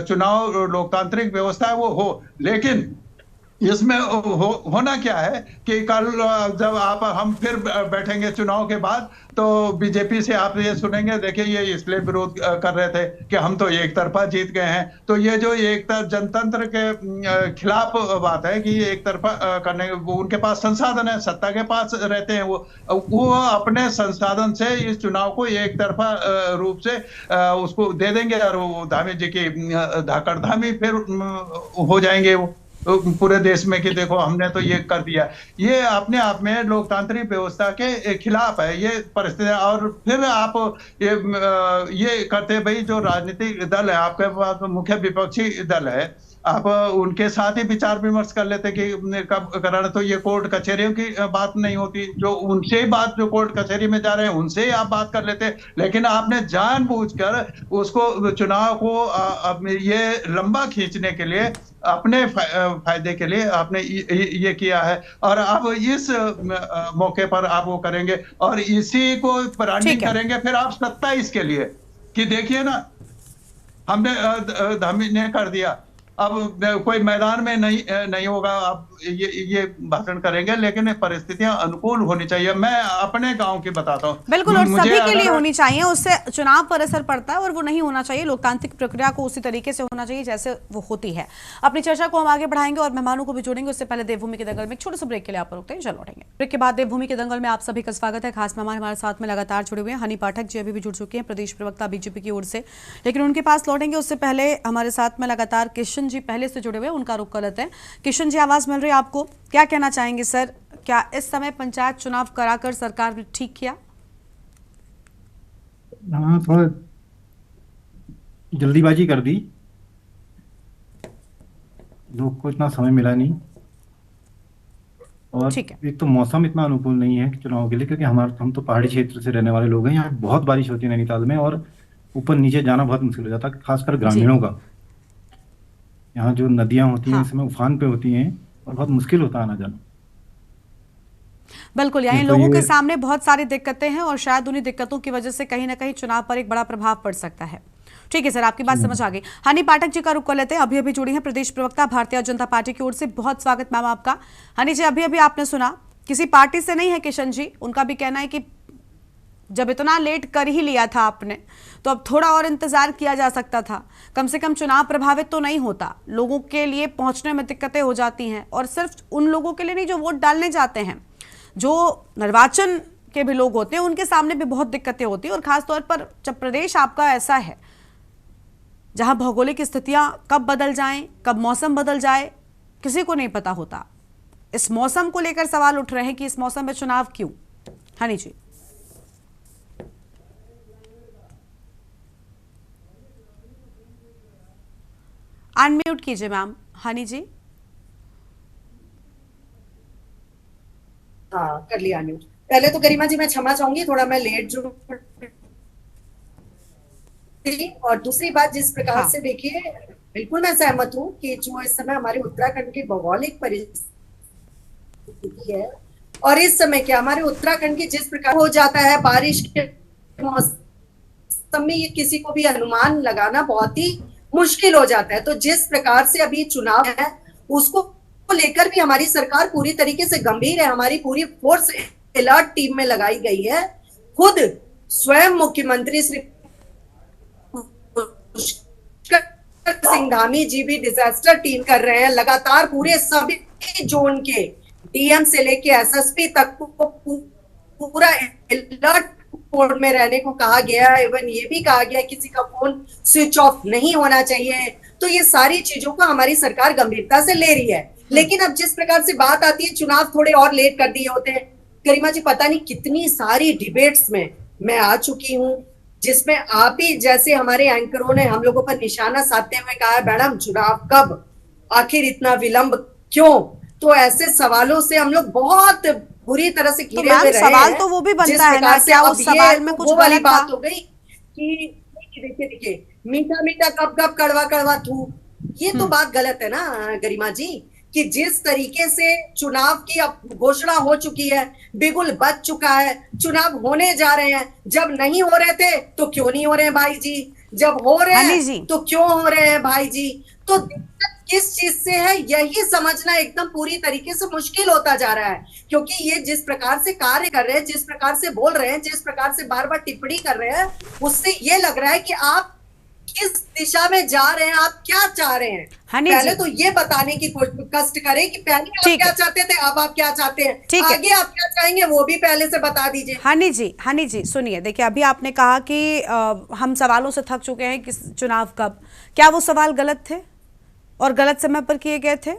चुनाव लोकतांत्रिक व्यवस्था है वो हो, लेकिन इसमें होना क्या है कि कल जब हम फिर बैठेंगे चुनाव के बाद, तो बीजेपी से आप ये सुनेंगे, देखिए ये इसलिए विरोध कर रहे थे कि हम तो एक तरफा जीत गए हैं। तो ये जो एक तरफ जनतंत्र के खिलाफ बात है कि एक तरफा करने, वो उनके पास संसाधन है, सत्ता के पास रहते हैं, वो अपने संसाधन से इस चुनाव को एक तरफा रूप से उसको दे देंगे, और वो धामी जी की धाकड़ धामी फिर हो जाएंगे वो पूरे देश में कि देखो हमने तो ये कर दिया। ये अपने आप में लोकतांत्रिक व्यवस्था के खिलाफ है ये परिस्थिति। और फिर आप ये करते, भाई जो राजनीतिक दल है आपके पास, मुख्य विपक्षी दल है, आप उनके साथ ही विचार विमर्श कर लेते कि कब कराना, तो ये कोर्ट कचहरियों की बात नहीं होती, जो उनसे बात, जो कोर्ट कचहरी में जा रहे हैं उनसे आप बात कर लेते। लेकिन आपने जानबूझकर उसको चुनाव को ये लंबा खींचने के लिए, अपने फायदे के लिए आपने ये किया है, और अब इस मौके पर आप वो करेंगे और इसी को ब्रांडिंग करेंगे फिर आप 27 के लिए कि देखिए ना हमने धामी ने कर दिया, अब कोई मैदान में नहीं होगा, आप ये भाषण करेंगे, लेकिन परिस्थितियां अनुकूल होनी चाहिए। मैं अपने गांव की बताता हूँ, बिल्कुल, और सभी के लिए होनी चाहिए, उससे चुनाव पर असर पड़ता है, और वो नहीं होना चाहिए। लोकतांत्रिक प्रक्रिया को उसी तरीके से होना चाहिए जैसे वो होती है। अपनी चर्चा को हम आगे बढ़ाएंगे और मेहमानों को भी जोड़ेंगे, उससे पहले देवभूमि के दंगल में एक छोटे से ब्रेक के लिए आप रुकते हैं, चल लौटेंगे। ब्रेक के बाद देवभूमि के दंगल में आप सभी का स्वागत है। खास मेहमान हमारे साथ में लगातार जुड़े हुए हैं, हनी पाठक जी अभी भी जुड़ चुके हैं, प्रदेश प्रवक्ता बीजेपी की ओर से, लेकिन उनके पास लौटेंगे उससे पहले हमारे साथ में लगातार किशन जी पहले से जुड़े हुए हैं, उनका रुख कर लेते हैं। किशन जी, आवाज मिल रही है आपको, क्या कहना चाहेंगे सर? क्या इस समय पंचायत चुनाव कराकर सरकार ने ठीक किया? हाँ, थोड़ा जल्दीबाजी कर दी, लोग को इतना समय मिला नहीं, और एक तो मौसम इतना अनुकूल नहीं है चुनाव के लिए, क्योंकि हम तो पहाड़ी क्षेत्र से रहने वाले लोग हैं, यहाँ बहुत बारिश होती है नैनीताल में, और ऊपर नीचे जाना बहुत मुश्किल हो जाता है, खासकर ग्रामीणों का। यहाँ जो नदियां होती हैं इस समय उफान पे होती हैं, और बहुत मुश्किल होता है आना जाना। बिल्कुल, यानी लोगों के सामने बहुत सारी दिक्कतें हैं, और शायद उन्हीं दिक्कतों की वजह से कहीं ना कहीं चुनाव पर एक बड़ा प्रभाव पड़ सकता है। ठीक है सर, आपकी बात समझ आ गई। हनी पाठक जी का रुख कर लेते हैं, अभी अभी जुड़ी हैं प्रदेश प्रवक्ता भारतीय जनता पार्टी की ओर से। बहुत स्वागत मैम आपका। हनी जी, अभी अभी आपने सुना, किसी पार्टी से नहीं है किशन जी, उनका भी कहना है कि जब इतना लेट कर ही लिया था आपने, तो अब थोड़ा और इंतजार किया जा सकता था, कम से कम चुनाव प्रभावित तो नहीं होता, लोगों के लिए पहुंचने में दिक्कतें हो जाती हैं, और सिर्फ उन लोगों के लिए नहीं जो वोट डालने जाते हैं, जो निर्वाचन के भी लोग होते हैं, उनके सामने भी बहुत दिक्कतें होती हैं। और खासतौर पर जब प्रदेश आपका ऐसा है जहां भौगोलिक स्थितियां कब बदल जाएं, कब मौसम बदल जाए, किसी को नहीं पता होता। इस मौसम को लेकर सवाल उठ रहे हैं कि इस मौसम में चुनाव क्यों? हनी जी, अनम्यूट कीजिए मैम। हनी जी, हाँ कर लिया अनम्यूट। पहले तो गरिमा जी मैं क्षमा चाहूंगी, थोड़ा मैं लेट जुड़ी, और दूसरी बात जिस प्रकार से देखिए, बिल्कुल मैं सहमत हूँ कि जो इस समय हमारे उत्तराखंड की भौगोलिक परिस्थिति है और इस समय क्या हमारे उत्तराखंड की जिस प्रकार हो जाता है बारिश के मौसम में, ये किसी को भी अनुमान लगाना बहुत ही मुश्किल हो जाता है। तो जिस प्रकार से अभी चुनाव है उसको लेकर भी हमारी सरकार पूरी तरीके से गंभीर है। हमारी पूरी फोर्स अलर्ट टीम में लगाई गई है। खुद स्वयं मुख्यमंत्री श्री सिंह धामी जी भी डिजास्टर टीम कर रहे हैं। लगातार पूरे सभी जोन के डीएम से लेके एसएसपी तक को पूरा अलर्ट मोड में रहने को कहा गया है। इवन ये भी कहा गया है किसी का फोन स्विच ऑफ नहीं होना चाहिए। तो ये सारी चीजों को हमारी सरकार गंभीरता से ले रही है। लेकिन अब जिस प्रकार से बात आती है, चुनाव थोड़े और लेट कर दिए होते हैं। गरिमा जी, पता नहीं कितनी सारी डिबेट्स में मैं आ चुकी हूँ जिसमें आप ही जैसे हमारे एंकरों ने हम लोगों पर निशाना साधते हुए कहा, मैडम चुनाव कब, आखिर इतना विलंब क्यों? तो ऐसे सवालों से हम लोग बहुत बुरी तरह से घिरे हुए रहे सवाल तो वो भी बनता है ना, क्या उस सवाल में कुछ वाली बात हो गई कि देखिए मीठा मीठा कप कप कड़वा कड़वा थू, ये तो बात गलत है ना गरिमा जी, कि जिस तरीके से चुनाव की अब घोषणा हो चुकी है, बिगुल बज चुका है, चुनाव होने जा रहे हैं। जब नहीं हो रहे थे तो क्यों नहीं हो रहे हैं भाई जी, जब हो रहे हैं तो क्यों हो रहे हैं भाई जी। तो दिक्कत किस चीज से है यही समझना एकदम पूरी तरीके से मुश्किल होता जा रहा है। क्योंकि ये जिस प्रकार से कार्य कर रहे हैं, जिस प्रकार से बोल रहे हैं, जिस प्रकार से बार बार टिप्पणी कर रहे हैं, उससे ये लग रहा है कि आप किस दिशा में जा रहे हैं, आप क्या चाह रहे हैं। पहले तो ये बताने की कष्ट करें कि पहले आप क्या चाहते थे, अब आप क्या चाहते हैं, आगे आप क्या चाहेंगे वो भी पहले से बता दीजिए। हनी जी सुनिए, देखिए अभी आपने कहा कि हम सवालों से थक चुके हैं कि चुनाव कब, क्या वो सवाल गलत थे और गलत समय पर किए गए थे?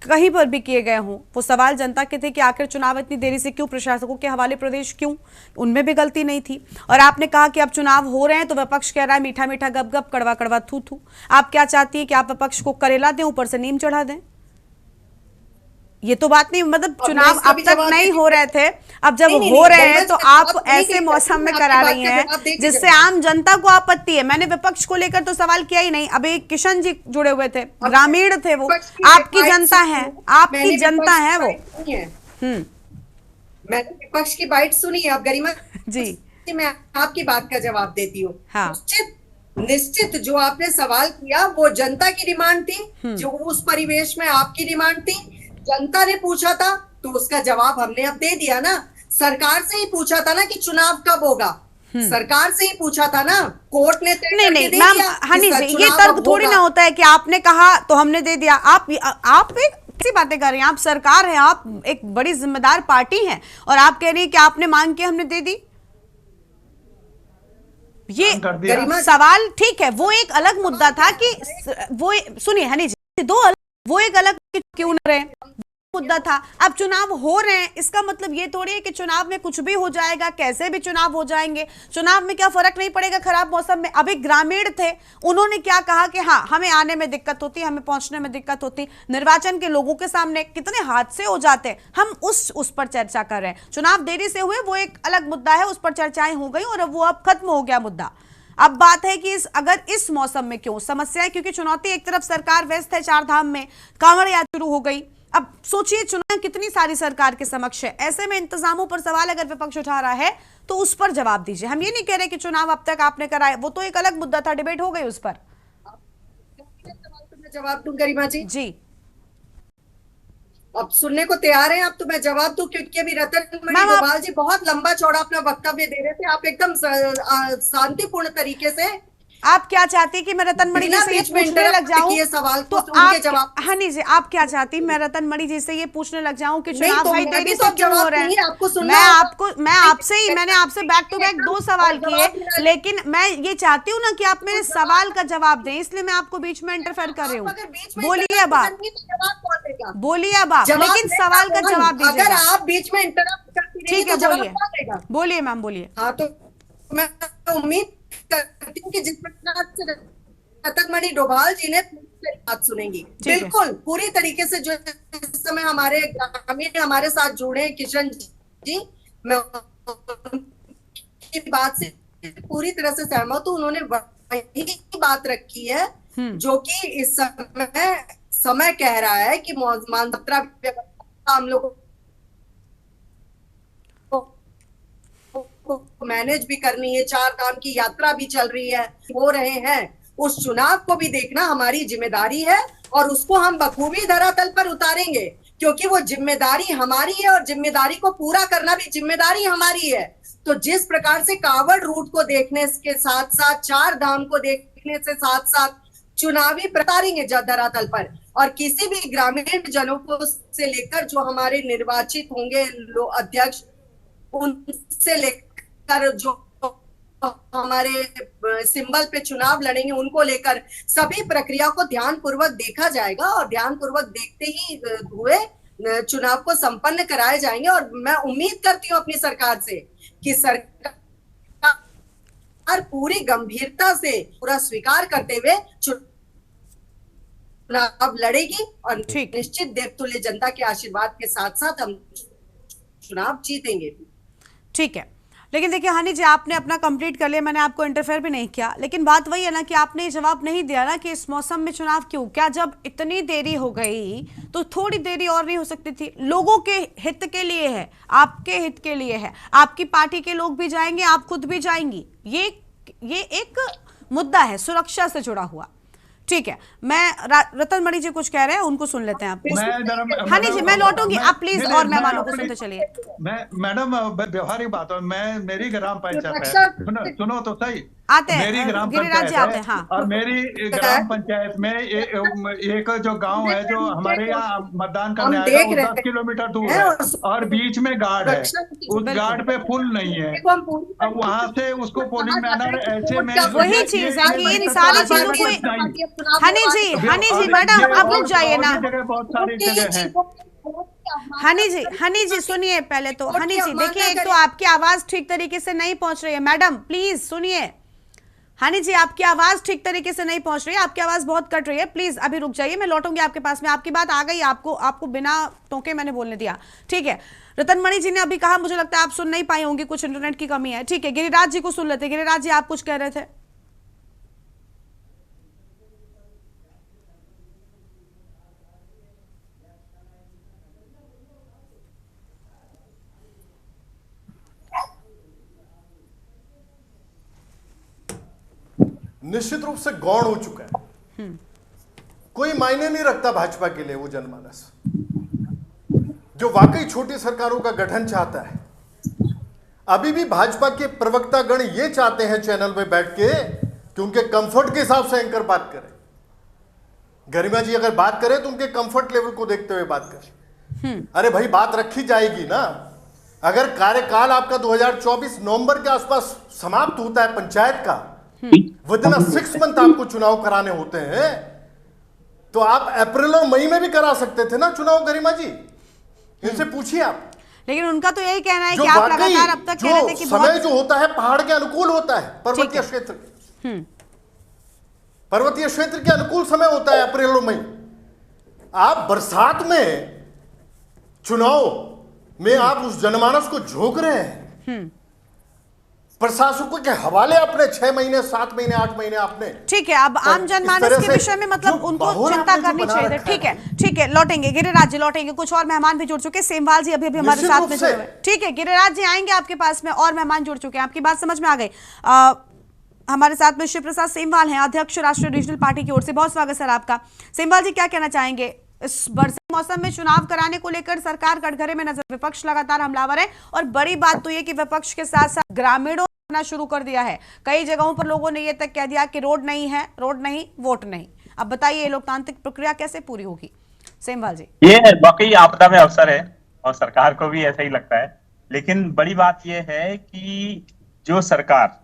कहीं पर भी किए गए हों, वो सवाल जनता के थे कि आखिर चुनाव इतनी देरी से क्यों, प्रशासकों के हवाले प्रदेश क्यों, उनमें भी गलती नहीं थी। और आपने कहा कि अब चुनाव हो रहे हैं तो विपक्ष कह रहा है मीठा मीठा गप गप कड़वा कड़वा थू थू। आप क्या चाहती है कि आप विपक्ष को करेला दें, ऊपर से नीम चढ़ा दें? ये तो बात नहीं, मतलब चुनाव अब तक नहीं हो रहे थे, अब जब हो रहे हैं तो आप ऐसे मौसम में करा रही हैं जिससे आम जनता को आपत्ति है। मैंने विपक्ष को लेकर तो सवाल किया ही नहीं। अभी किशन जी जुड़े हुए थे, ग्रामीण थे, वो आपकी जनता है, आपकी जनता है वो। मैंने विपक्ष की बाइट सुनी है। अब गरिमा जी मैं आपकी बात का जवाब देती हूँ। हाँ। निश्चित जो आपने सवाल किया वो जनता की डिमांड थी, जो उस परिवेश में आपकी डिमांड थी। जनता ने पूछा था तो उसका जवाब हमने अब दे दिया ना। सरकार से ही पूछा था ना कि चुनाव कब होगा, सरकार से ही पूछा था ना, कोर्ट ने नहीं मैम हनी जी, ये तर्क थोड़ी ना होता है कि आपने कहा तो हमने दे दिया। आप कैसी बातें कर रही हैं? आप सरकार है, आप एक बड़ी जिम्मेदार पार्टी हैं और आप कह रही हैं कि आपने मांग के हमने दे दी। ये सवाल ठीक है, वो एक अलग मुद्दा था कि वो, सुनिए हनी जी, वो एक अलग क्यों न रहे मुद्दा था। अब चुनाव हो रहे हैं, इसका मतलब ये थोड़ी है कि चुनाव में कुछ भी हो जाएगा, कैसे भी चुनाव हो जाएंगे, चुनाव में क्या फर्क नहीं पड़ेगा खराब मौसम में। अभी ग्रामीण थे, उन्होंने क्या कहा कि हाँ हमें आने में दिक्कत होती, हमें पहुंचने में दिक्कत होती, निर्वाचन के लोगों के सामने कितने हादसे हो जाते हैं, हम उस पर चर्चा कर रहे हैं। चुनाव देरी से हुए वो एक अलग मुद्दा है, उस पर चर्चाएं हो गई और वो अब खत्म हो गया मुद्दा। अब बात है कि अगर इस मौसम में क्यों समस्या है, क्योंकि चुनौती, एक तरफ सरकार व्यस्त है, 4 धाम में कांवड़ यात्रा शुरू हो गई। अब सोचिए चुनाव कितनी सारी सरकार के समक्ष है, ऐसे में इंतजामों पर सवाल अगर विपक्ष उठा रहा है तो उस पर जवाब दीजिए। हम ये नहीं कह रहे कि चुनाव अब तक आपने कराया, वो तो एक अलग मुद्दा था, डिबेट हो गई उस पर। जवाब दूं गरिमा जी? जी अब सुनने को तैयार हैं आप तो मैं जवाब दूं, क्योंकि अभी रतनमणि डोभाल जी बहुत लंबा चौड़ा अपना वक्तव्य दे रहे थे। आप एकदम शांतिपूर्ण तरीके से, आप क्या चाहती कि मैं रतनमणि जी से ये पूछने लग जाऊं? ये सवाल तो आप जवाब, हनी जी आप क्या चाहती मैं रतनमणि जी से ये पूछने लग जाऊं कि चुनाव भाई देरी से क्यों हो रहे हैं? मैं आपसे ही, मैंने आपसे बैक टू बैक 2 सवाल किए, लेकिन मैं ये चाहती हूँ ना कि आप मेरे सवाल का जवाब दें, इसलिए मैं आपको बीच में इंटरफेयर कर रही हूँ। बोलिए अब आप, बोलिए अब आप, लेकिन सवाल का जवाब दीजिए। अगर आप बीच में इंटरप्ट करती ठीक है, बोलिए बोलिए मैम बोलिए। हाँ तो मैं उम्मीद करती हूँ कि जिस प्रकार से रतनमणि डोभाल जी ने बात सुनेंगी, बिल्कुल पूरी तरीके से। जो इस समय हमारे ग्रामीण हमारे साथ जुड़े किशन जी, मैं की बात से पूरी तरह से सहमत हूँ। उन्होंने वही बात रखी है जो कि इस समय कह रहा है कि मात्रा व्यवस्था हम लोग को मैनेज भी करनी है, 4 धाम की यात्रा भी चल रही है, हो रहे हैं, उस चुनाव को भी देखना हमारी जिम्मेदारी है और उसको हम बखूबी धरातल पर उतारेंगे, क्योंकि वो जिम्मेदारी हमारी है और जिम्मेदारी को पूरा करना भी जिम्मेदारी हमारी है। तो जिस प्रकार से कांवड़ रूट को देखने के साथ साथ 4 धाम को देखने से साथ साथ चुनावी प्रचारेंगे धरातल पर, और किसी भी ग्रामीण जनों को से लेकर जो हमारे निर्वाचित होंगे अध्यक्ष, उनसे लेकर जो हमारे सिंबल पे चुनाव लड़ेंगे, उनको लेकर सभी प्रक्रिया को ध्यानपूर्वक देखा जाएगा और ध्यानपूर्वक देखते ही हुए चुनाव को संपन्न कराए जाएंगे। और मैं उम्मीद करती हूँ अपनी सरकार से कि सरकार पूरी गंभीरता से पूरा स्वीकार करते हुए चुनाव लड़ेगी और निश्चित देवतुल्य जनता के आशीर्वाद के साथ साथ हम चुनाव जीतेंगे। ठीक है, लेकिन देखिए हानि जी, आपने अपना कंप्लीट कर लिया, मैंने आपको इंटरफेयर भी नहीं किया, लेकिन बात वही है ना कि आपने जवाब नहीं दिया ना कि इस मौसम में चुनाव क्यों, क्या जब इतनी देरी हो गई तो थोड़ी देरी और नहीं हो सकती थी? लोगों के हित के लिए है, आपके हित के लिए है, आपकी पार्टी के लोग भी जाएंगे, आप खुद भी जाएंगी, ये एक मुद्दा है सुरक्षा से जुड़ा हुआ। ठीक है, मैं रतन मणि जी कुछ कह रहे हैं, उनको सुन लेते हैं आप। हानि जी, मैं लौटूंगी, आप प्लीज और मेहमानों को सुनते चलिए। मैडम व्यवहारिक बात है, मेरी ग्राम पंचायत है, सुनो तो सही, आते हैं मेरी ग्राम गिरिराज जी आते हैं, हाँ। और मेरी ग्राम पंचायत में एक जो गांव है जो हमारे यहाँ मतदान करने आएगा, वो 10 किलोमीटर दूर है और बीच में गार्ड है, उस गार्ड पे पुल नहीं है, अब वहाँ से उसको पोलिंग में आना, ऐसे में वही चीज है कि इन सारी चीजों को हनी जी मैडम अब रुक जाइए ना, बहुत सारी जगह है। हनी जी सुनिए पहले तो, हनी जी देखिए, एक तो आपकी आवाज ठीक तरीके से नहीं पहुंच रही है, मैडम प्लीज सुनिए। हनी जी, आपकी आवाज ठीक तरीके से नहीं पहुंच रही है, आपकी आवाज बहुत कट रही है, प्लीज अभी रुक जाइए, मैं लौटूंगी आपके पास में। आपकी बात आ गई, आपको बिना टोके मैंने बोलने दिया, ठीक है। रतन मणि जी ने अभी कहा, मुझे लगता है आप सुन नहीं पाए होंगे, कुछ इंटरनेट की कमी है, ठीक है। गिरिराज जी को सुन लेते। गिरिराज जी, आप कुछ कह रहे थे? निश्चित रूप से गौण हो चुका है, कोई मायने नहीं रखता भाजपा के लिए वो जनमानस जो वाकई छोटी सरकारों का गठन चाहता है। अभी भी भाजपा के प्रवक्तागण ये चाहते हैं चैनल पे बैठ के कि उनके कंफर्ट के हिसाब से एंकर बात करें। गरिमा जी अगर बात करें तो उनके कंफर्ट लेवल को देखते हुए बात करें। अरे भाई, बात रखी जाएगी ना। अगर कार्यकाल आपका 2024 नवंबर के आसपास समाप्त होता है पंचायत का, विदिन 6 मंथ आपको चुनाव कराने होते हैं, तो आप अप्रैल और मई में भी करा सकते थे ना चुनाव, गरिमा जी, इनसे पूछिए आप। लेकिन उनका तो यही कहना है कि आप लगातार अब तक कह रहे थे कि समय जो होता है पहाड़ के अनुकूल होता है, पर्वतीय क्षेत्र के पर्वतीय क्षेत्र के अनुकूल समय होता है अप्रैल और मई। आप बरसात में चुनाव में आप उस जनमानस को झोंक रहे हैं, प्रशासकों के हवाले अपने 6 महीने 7 महीने 8 महीने आपने। ठीक है, अब आम जनमानस के विषय में मतलब उनको चिंता करनी चाहिए। ठीक है, लौटेंगे गिरिराज जी, लौटेंगे। कुछ और मेहमान भी जुड़ चुके हैं, सेमवाल जी अभी हमारे साथ में जुड़े हुए। ठीक है गिरिराज जी, आएंगे आपके पास में, और मेहमान जुड़ चुके हैं, आपकी बात समझ में आ गई। हमारे साथ में शिव प्रसाद सेमवाल हैं, अध्यक्ष राष्ट्रीय रीजनल पार्टी की ओर से। बहुत स्वागत सर आपका। सेमवाल जी, क्या कहना चाहेंगे इस बरसात मौसम में चुनाव कराने को लेकर? सरकार कटघरे में नजर, विपक्ष लगातार हमलावर है, और बड़ी बात तो ये कि विपक्ष के साथ साथ ग्रामीणों ने शुरू कर दिया है। कई जगहों पर लोगों ने ये तक कह दिया कि रोड नहीं है, रोड नहीं, वोट नहीं। अब बताइए ये लोकतांत्रिक प्रक्रिया कैसे पूरी होगी? सेमवाल जी, ये वाकई आपदा में अवसर है और सरकार को भी ऐसा ही लगता है, लेकिन बड़ी बात यह है कि जो सरकार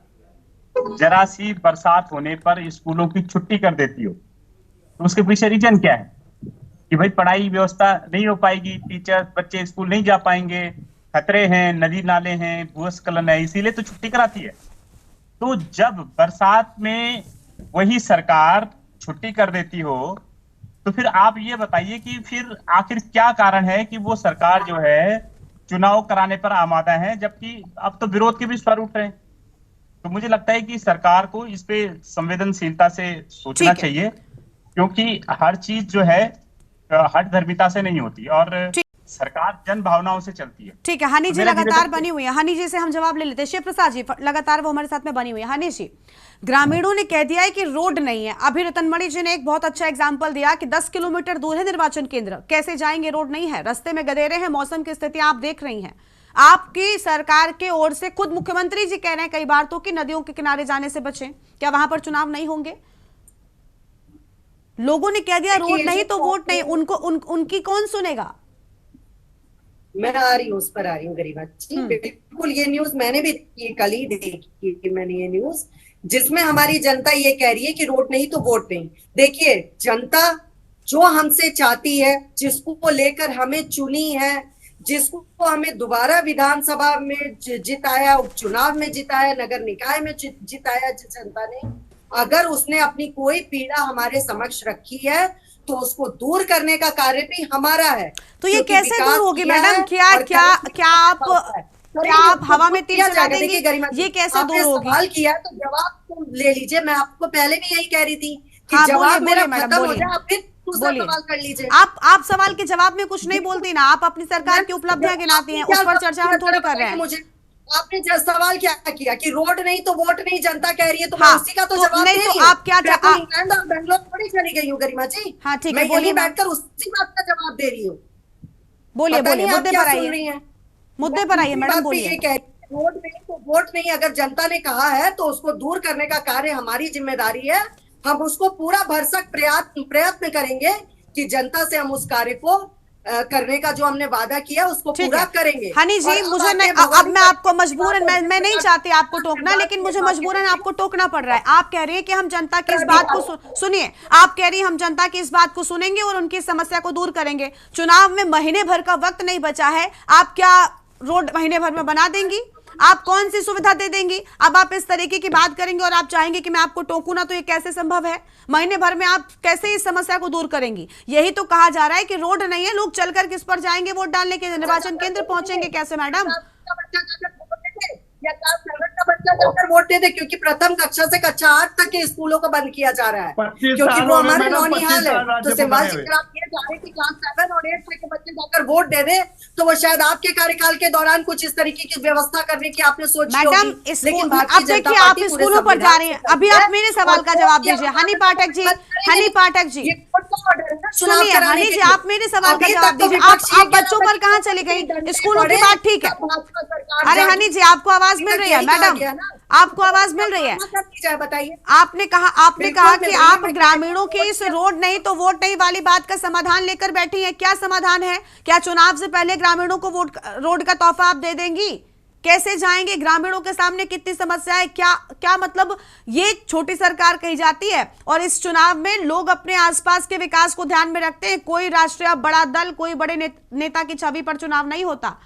जरा सी बरसात होने पर स्कूलों की छुट्टी कर देती हो, तो उसके पीछे रीजन क्या है कि भाई पढ़ाई व्यवस्था नहीं हो पाएगी, टीचर बच्चे स्कूल नहीं जा पाएंगे, खतरे हैं, नदी नाले हैं, भूस्खलन है, इसीलिए तो छुट्टी कराती है। तो जब बरसात में वही सरकार छुट्टी कर देती हो, तो फिर आप ये बताइए कि फिर आखिर क्या कारण है कि वो सरकार जो है चुनाव कराने पर आमादा है, जबकि अब तो विरोध के भी स्वर उठ रहे हैं। तो मुझे लगता है कि सरकार को इस पे संवेदनशीलता से सोचना चाहिए, क्योंकि हर चीज जो है हठ धर्मिता से नहीं होती। और सरकार जन भावनाओं से चलती है। ठीक है, हनी तो जी मेरा लगातार निवेदन- बनी हुई है। हनी जी से हम जवाब ले लेते हैं। शिव प्रसाद जी लगातार वो हमारे साथ में बनी हुई है। हनी जी, ग्रामीणों ने कह दिया है कि रोड नहीं है। अभी रतनमणि जी ने एक बहुत अच्छा एग्जांपल दिया कि 10 किलोमीटर दूर है निर्वाचन केंद्र, कैसे जाएंगे, रोड नहीं है, रास्ते में गधेरे हैं, मौसम की स्थिति आप देख रही हैं। आपकी सरकार के ओर से खुद मुख्यमंत्री जी कह रहे हैं कई बार तो कि नदियों के किनारे जाने से बचें। क्या वहां पर चुनाव नहीं होंगे? लोगों ने कह दिया रोड नहीं तो वोट नहीं, उनकी कौन सुनेगा? मैं आ रही हूँ, उस पर आ रही हूँ गरिमा जी। बिल्कुल, ये न्यूज मैंने भी कल ही देखी मैंने, ये न्यूज जिसमें हमारी जनता ये कह रही है कि रोड नहीं तो वोट नहीं। देखिए, जनता जो हमसे चाहती है, जिसको लेकर हमें चुनी है, जिसको हमें दोबारा विधानसभा में जिताया, उपचुनाव में जिताया, नगर निकाय में जिताया जिस जनता ने, अगर उसने अपनी कोई पीड़ा हमारे समक्ष रखी है तो उसको दूर करने का कार्य भी हमारा है। तो ये कैसे दूर होगी मैडम? क्या आप हवा में तीर चला देंगी? ये कैसे दूर होगी? सवाल किया तो जवाब तो ले लीजिए। मैं आपको पहले भी यही कह रही थी कि जवाब मेरा खत्म हो जाए, आप फिर दूसरा सवाल कर लीजिए। आप सवाल के जवाब में कुछ नहीं बोलती ना, आप अपनी सरकार की उपलब्धियां गिनाती हैं, उस पर चर्चा हम थोड़ी कर रहे हैं। मुझे आपने सवाल क्या किया कि रोड नहीं तो वोट नहीं, जनता कह रही है, तो मैं उसी का तो जवाब दे रही हूं। आप क्या इंग्लैंड और बेंगलोर थोड़ी चली गई हूँ गरिमा जी। हाँ ठीक है, मैं यही बैठकर उसी बात का जवाब दे रही हूँ। बोलिए मुद्दे पर आइए, मुद्दे पर आइए मैडम, बोलिए। रोड नहीं तो वोट नहीं, अगर जनता ने कहा है तो उसको दूर करने का कार्य हमारी जिम्मेदारी है। हम उसको पूरा भरसक प्रयत्न करेंगे कि जनता से हम उस कार्य को करने का जो हमने वादा किया उसको पूरा करेंगे। हनी जी, मुझे नहीं, अब मैं आपको मजबूरन, मैं नहीं चाहती आपको टोकना, लेकिन मुझे मजबूरन आपको टोकना पड़ रहा है। आप कह रही है कि हम जनता की इस बात को सुनिए, आप कह रही है हम जनता की इस बात को सुनेंगे और उनकी समस्या को दूर करेंगे। चुनाव में महीने भर का वक्त नहीं बचा है, आप क्या रोड महीने भर में बना देंगी? आप कौन सी सुविधा दे देंगी? अब आप इस तरीके की बात करेंगे और आप चाहेंगे कि मैं आपको टोकूं ना, तो ये कैसे संभव है? महीने भर में आप कैसे इस समस्या को दूर करेंगी? यही तो कहा जा रहा है कि रोड नहीं है, लोग चलकर किस पर जाएंगे वोट डालने के, निर्वाचन केंद्र पहुंचेंगे कैसे मैडम? या क्लास 7 का बच्चा जाकर वोट दे दे, क्योंकि प्रथम कक्षा से कक्षा 8 तक के स्कूलों को बंद किया जा रहा है, क्योंकि वो हमारे नौनिहाल है। तो सिंबाजी आप ये चाह रहे कि क्लास 7 और 8 के बच्चे जाकर वोट दे दे, तो वो शायद आपके कार्यकाल के दौरान कुछ इस तरीके की व्यवस्था करने की आपने सोची होगी। मैडम, अब देखिए आप स्कूलों पर जा रही हैं। अभी आप मेरे सवाल का जवाब दीजिए। हनी पाठक जी, हनी पाठक जी सुनिए, हनी जी आप मेरे सवाल का जवाब दीजिए। आप बच्चों पर कहाँ चली गई? स्कूलों की बात ठीक है। अरे हनी जी, आपको आवाज मिल रही है मैडम? आपको आवाज मिल रही है? बताइए। आपने कहा कि आप ग्रामीणों के इस रोड नहीं तो वोट नहीं वाली बात का समाधान लेकर बैठी हैं। क्या समाधान है? क्या चुनाव से पहले ग्रामीणों को रोड का तोहफा आप दे देंगी? कैसे जाएंगे? ग्रामीणों के सामने कितनी समस्याएं, क्या मतलब ये छोटी सरकार कही जाती है और इस चुनाव में लोग अपने आसपास के विकास को ध्यान में रखते हैं। कोई राष्ट्रीय बड़ा दल, कोई बड़े नेता की छवि पर चुनाव नहीं होता।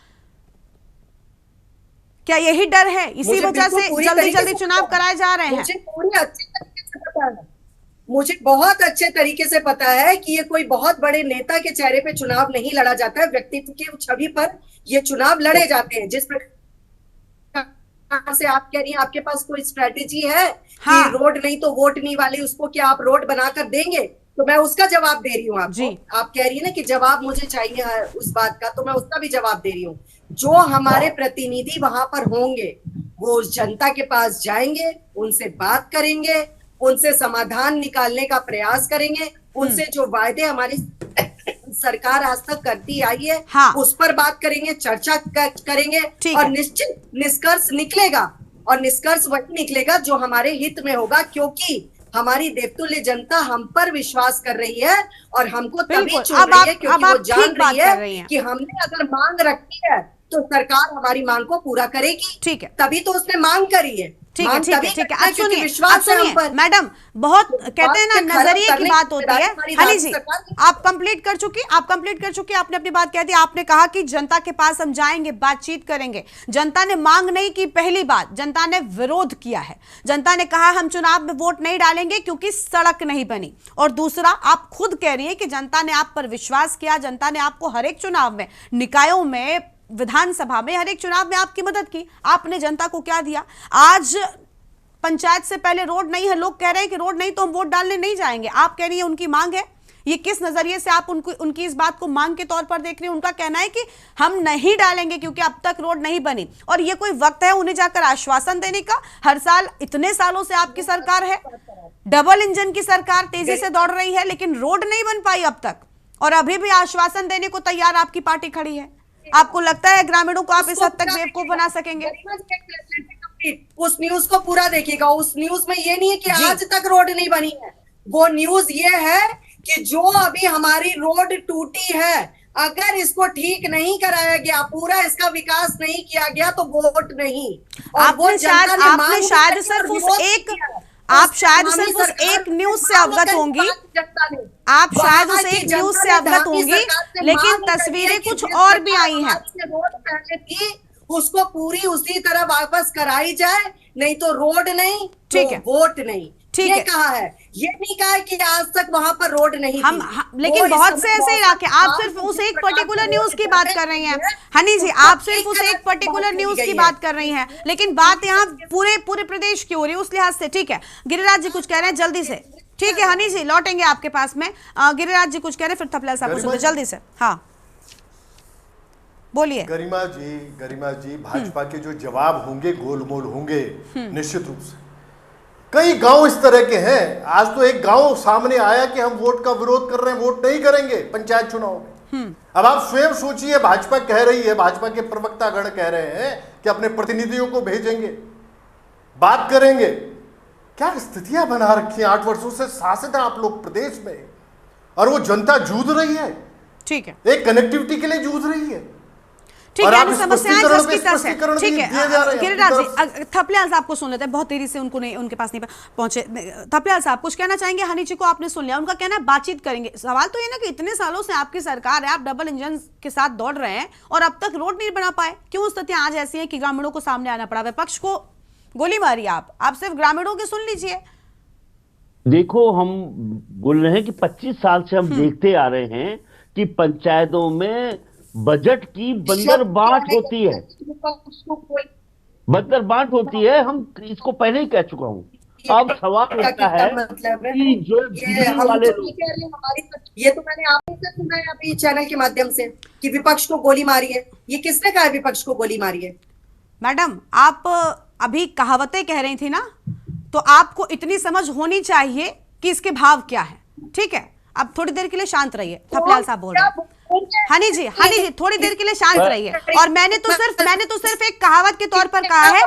क्या यही डर है? इसी वजह से जल्दी चुनाव कराए जा रहे हैं? मुझे बहुत अच्छे तरीके से पता है कि ये कोई बहुत बड़े नेता के चेहरे पे चुनाव नहीं लड़ा जाता है, व्यक्तित्व की छवि पर ये चुनाव लड़े जाते हैं। जिस प्रकार से आप कह रही हैं आपके पास कोई स्ट्रेटेजी है कि रोड नहीं तो वोट नहीं वाली, उसको क्या आप रोड बनाकर देंगे? तो मैं उसका जवाब दे रही हूँ आपको। आप कह रही है ना कि जवाब मुझे चाहिए उस बात का, तो मैं उसका भी जवाब दे रही हूँ। जो हमारे प्रतिनिधि वहां पर होंगे वो उस जनता के पास जाएंगे, उनसे बात करेंगे, उनसे समाधान निकालने का प्रयास करेंगे, उनसे जो वायदे हमारी सरकार आज तक करती आई है उस पर बात करेंगे, चर्चा करेंगे और निश्चित निष्कर्ष निकलेगा। और निष्कर्ष वही निकलेगा जो हमारे हित में होगा, क्योंकि हमारी देवतुल्य जनता हम पर विश्वास कर रही है और हमको तभी चुन रही है क्योंकि वो जान रही है कि हमने अगर मांग रखी है तो सरकार हमारी मांग को पूरा करेगी। ठीक है, तभी तो उसने मांग करी है। ठीक है। अब सुनिए मैडम, बहुत कहते हैं ना नजरिए की बात होती है। हनी जी आप कंप्लीट कर चुकी, आपने अपनी बात कह दी। आपने कहा कि जनता के पास हम जाएंगे, बातचीत करेंगे। जनता ने मांग नहीं की, पहली बात जनता ने विरोध किया है। जनता ने कहा हम चुनाव में वोट नहीं डालेंगे क्योंकि सड़क नहीं बनी। और दूसरा, आप खुद कह रही है कि जनता ने आप पर विश्वास किया, जनता ने आपको हर एक चुनाव में, निकायों में, विधानसभा में, हर एक चुनाव में आपकी मदद की। आपने जनता को क्या दिया? आज पंचायत से पहले रोड नहीं है, लोग कह रहे हैं कि रोड नहीं तो हम वोट डालने नहीं जाएंगे। आप कह रही है उनकी मांग है, ये किस नजरिए से आप उनकी इस बात को मांग के तौर पर देख रहे हैं? उनका कहना है कि हम नहीं डालेंगे क्योंकि अब तक रोड नहीं बनी, और ये कोई वक्त है उन्हें जाकर आश्वासन देने का? हर साल इतने सालों से आपकी सरकार है, डबल इंजन की सरकार तेजी से दौड़ रही है, लेकिन रोड नहीं बन पाई अब तक, और अभी भी आश्वासन देने को तैयार आपकी पार्टी खड़ी है। आपको लगता है ग्रामीणों को आप इस हद तक बेवकूफ बना सकेंगे? उस न्यूज को पूरा देखिएगा। उस न्यूज में ये नहीं है कि आज तक रोड नहीं बनी है, वो न्यूज ये है कि जो अभी हमारी रोड टूटी है, अगर इसको ठीक नहीं कराया गया, पूरा इसका विकास नहीं किया गया तो वोट नहीं। आपने शायद सिर्फ उस एक आप शायद सिर्फ उस एक न्यूज से अवगत होंगी, आप शायद उस एक न्यूज से अवगत होंगी, लेकिन तस्वीरें कुछ और भी आई हैं। रोड पहले थी, उसको पूरी उसी तरह वापस कराई जाए, नहीं तो रोड नहीं, ठीक है, वोट नहीं। ठीक ये है, कहा है, ये नहीं कहा है कि आज तक वहां पर रोड नहीं थी। लेकिन बहुत से ऐसे इलाके, आप सिर्फ उस एक पर्टिकुलर न्यूज की बात कर रही हैं हनी जी, आप सिर्फ उस एक पर्टिकुलर न्यूज की बात कर रही हैं, लेकिन बात यहाँ पूरे प्रदेश की हो रही है उस लिहाज से। ठीक है, गिरिराज जी कुछ कह रहे हैं जल्दी से। ठीक है हनी जी, लौटेंगे आपके पास में। गिरिराज जी कुछ कह रहे हैं, फिर थपलियाल साहब को सुनते जल्दी से। हाँ बोलिए। गरिमा जी, भाजपा के जो जवाब होंगे गोलमोल होंगे निश्चित रूप से। कई गांव इस तरह के हैं। आज तो एक गांव सामने आया कि हम वोट का विरोध कर रहे हैं, वोट नहीं करेंगे पंचायत चुनाव में। अब आप स्वयं सोचिए, भाजपा कह रही है, भाजपा के प्रवक्तागण कह रहे हैं कि अपने प्रतिनिधियों को भेजेंगे, बात करेंगे। क्या स्थितियां बना रखी हैं? 8 वर्षों से शासित हैं आप लोग प्रदेश में, और वो जनता जूझ रही है। ठीक है, एक कनेक्टिविटी के लिए जूझ रही है। ठीक है, समस्याएं जस की तस है। ठीक है गिरिराज जी, थपलियाल साहब को सुन लेते हैं, बहुत देरी से उनके पास नहीं पहुंचे। थपलियाल साहब कुछ कहना चाहेंगे? हनी जी को आपने सुन लिया, उनका कहना है बातचीत करेंगे। सवाल तो ये ना कि इतने सालों से आपकी सरकार है, आप डबल इंजन के साथ दौड़ रहे हैं और अब तक रोड नहीं बना पाए, क्यों स्थितियां आज ऐसी हैं कि ग्रामीणों को सामने आना पड़ा? विपक्ष को गोली मारी आप सिर्फ ग्रामीणों की सुन लीजिए। देखो, हम बोल रहे हैं कि 25 साल से हम देखते आ रहे हैं कि पंचायतों में बजट की बंदरबांट होती है, बंदरबांट होती है। हम इसको पहले ही कह चुका हूं। अब सवाल उठता है कि जो वाले ये तो मैंने आपसे सुना है अभी चैनल के माध्यम से कि विपक्ष को गोली मारी है। ये किसने कहा है विपक्ष को गोली मारी है? मैडम, आप अभी कहावतें कह रही थी ना, तो आपको इतनी समझ होनी चाहिए कि इसके भाव क्या है। ठीक है, अब थोड़ी देर के लिए शांत रहिए। थपलियाल साहब बोल रहे हैं। हनी जी थोड़ी देर के लिए शांत रहिए। और मैंने तो सिर्फ एक कहावत के तौर पर कहा है,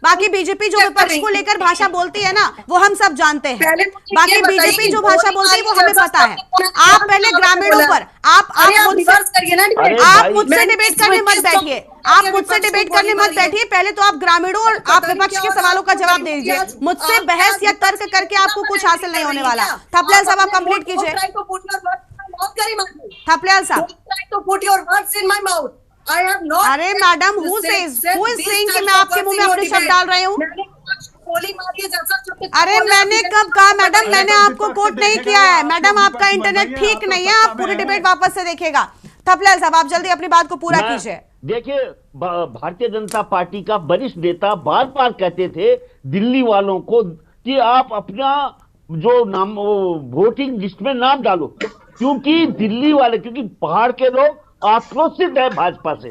बाकी बीजेपी जो विपक्ष को लेकर भाषा बोलती है ना, वो हम सब जानते हैं। बाकी बीजेपी जो भाषा बोलती है वो हमें पता है। आप पहले ग्रामीणों पर आप मुझसे डिबेट करने मत बैठिए, पहले तो आप ग्रामीणों और आप विपक्ष के सवालों का जवाब दे दीजिए। मुझसे बहस या तर्क करके आपको कुछ हासिल नहीं होने वाला। थपलियाल साहब आप कंप्लीट कीजिए। थपलियाल साहब, अरे मैडम, हु इज सेइंग कि मैं आपके मुंह में अपने शब्द डाल रही हूँ? अरे मैंने कब कहा मैडम? मैंने आपको कोट नहीं किया है। मैडम, आपका इंटरनेट ठीक नहीं है, आप पूरी डिबेट वापस से देखिएगा। थपलियाल साहब, आप जल्दी अपनी बात को पूरा कीजिए। देखिए, भारतीय जनता पार्टी का वरिष्ठ नेता बार बार कहते थे दिल्ली वालों को कि आप अपना जो नाम वोटिंग लिस्ट में नाम डालो, क्योंकि दिल्ली वाले, क्योंकि पहाड़ के लोग आक्रोशित है भाजपा से।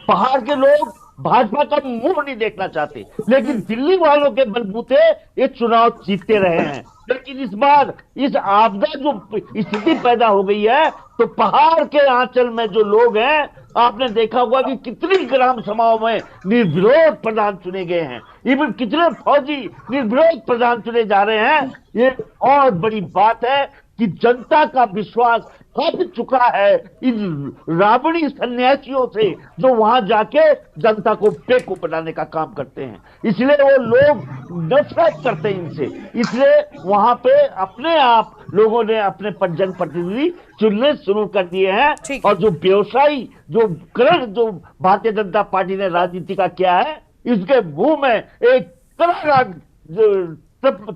पहाड़ के लोग भाजपा का मुंह नहीं देखना चाहते, लेकिन दिल्ली वालों के बलबूते ये चुनाव जीतते रहे हैं। लेकिन इस बार इस आपदा जो स्थिति पैदा हो गई है, तो पहाड़ के आंचल में जो लोग हैं, आपने देखा होगा कि कितनी ग्राम सभाओं में निर्विरोध प्रधान चुने गए हैं, इवन कितने फौजी निर्विरोध प्रधान चुने जा रहे हैं। ये और बड़ी बात है कि जनता का विश्वास हट चुका है इन रावणी सन्यासियों से, जो वहां जाके जनता को बेवकूफ बनाने का काम करते हैं। इसलिए वो लोग नफरत करते हैं इनसे, इसलिए वहां पे अपने आप लोगों ने अपने जनप्रतिनिधि चुनने शुरू कर दिए हैं। और जो व्यवसायी जो भारतीय जनता पार्टी ने राजनीति का किया है, इसके मुंह में एक करारा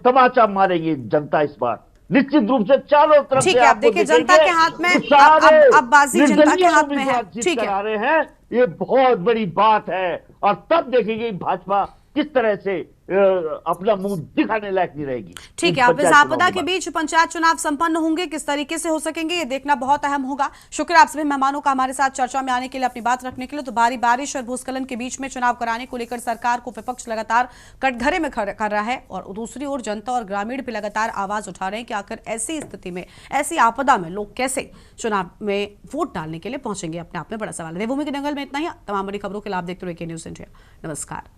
तमाचा मारेगी जनता इस बार, निश्चित रूप से चारों तरफ से। आप देखिए, जनता के हाथ में अब बाजी जनता के हाथ में है। ठीक है, आ रहे हैं, ये बहुत बड़ी बात है। और तब देखेंगे भाजपा किस तरह से अपना मुंह दिखाने लायक नहीं रहेगी। ठीक है, अब इस आपदा के बीच पंचायत चुनाव संपन्न होंगे, किस तरीके से हो सकेंगे ये देखना बहुत अहम होगा। शुक्रिया आप सभी मेहमानों का हमारे साथ चर्चा में आने के लिए, अपनी बात रखने के लिए। तो भारी बारिश और भूस्खलन के बीच में चुनाव कराने को लेकर सरकार को विपक्ष लगातार कटघरे में कर रहा है, और दूसरी ओर जनता और ग्रामीण भी लगातार आवाज उठा रहे हैं कि आखिर ऐसी स्थिति में, ऐसी आपदा में लोग कैसे चुनाव में वोट डालने के लिए पहुंचेंगे। अपने आप में बड़ा सवाल है। देवभूमि के दंगल में इतना ही। तमाम बड़ी खबरों के लिए आप देखते रहिए के न्यूज़ इंडिया। नमस्कार।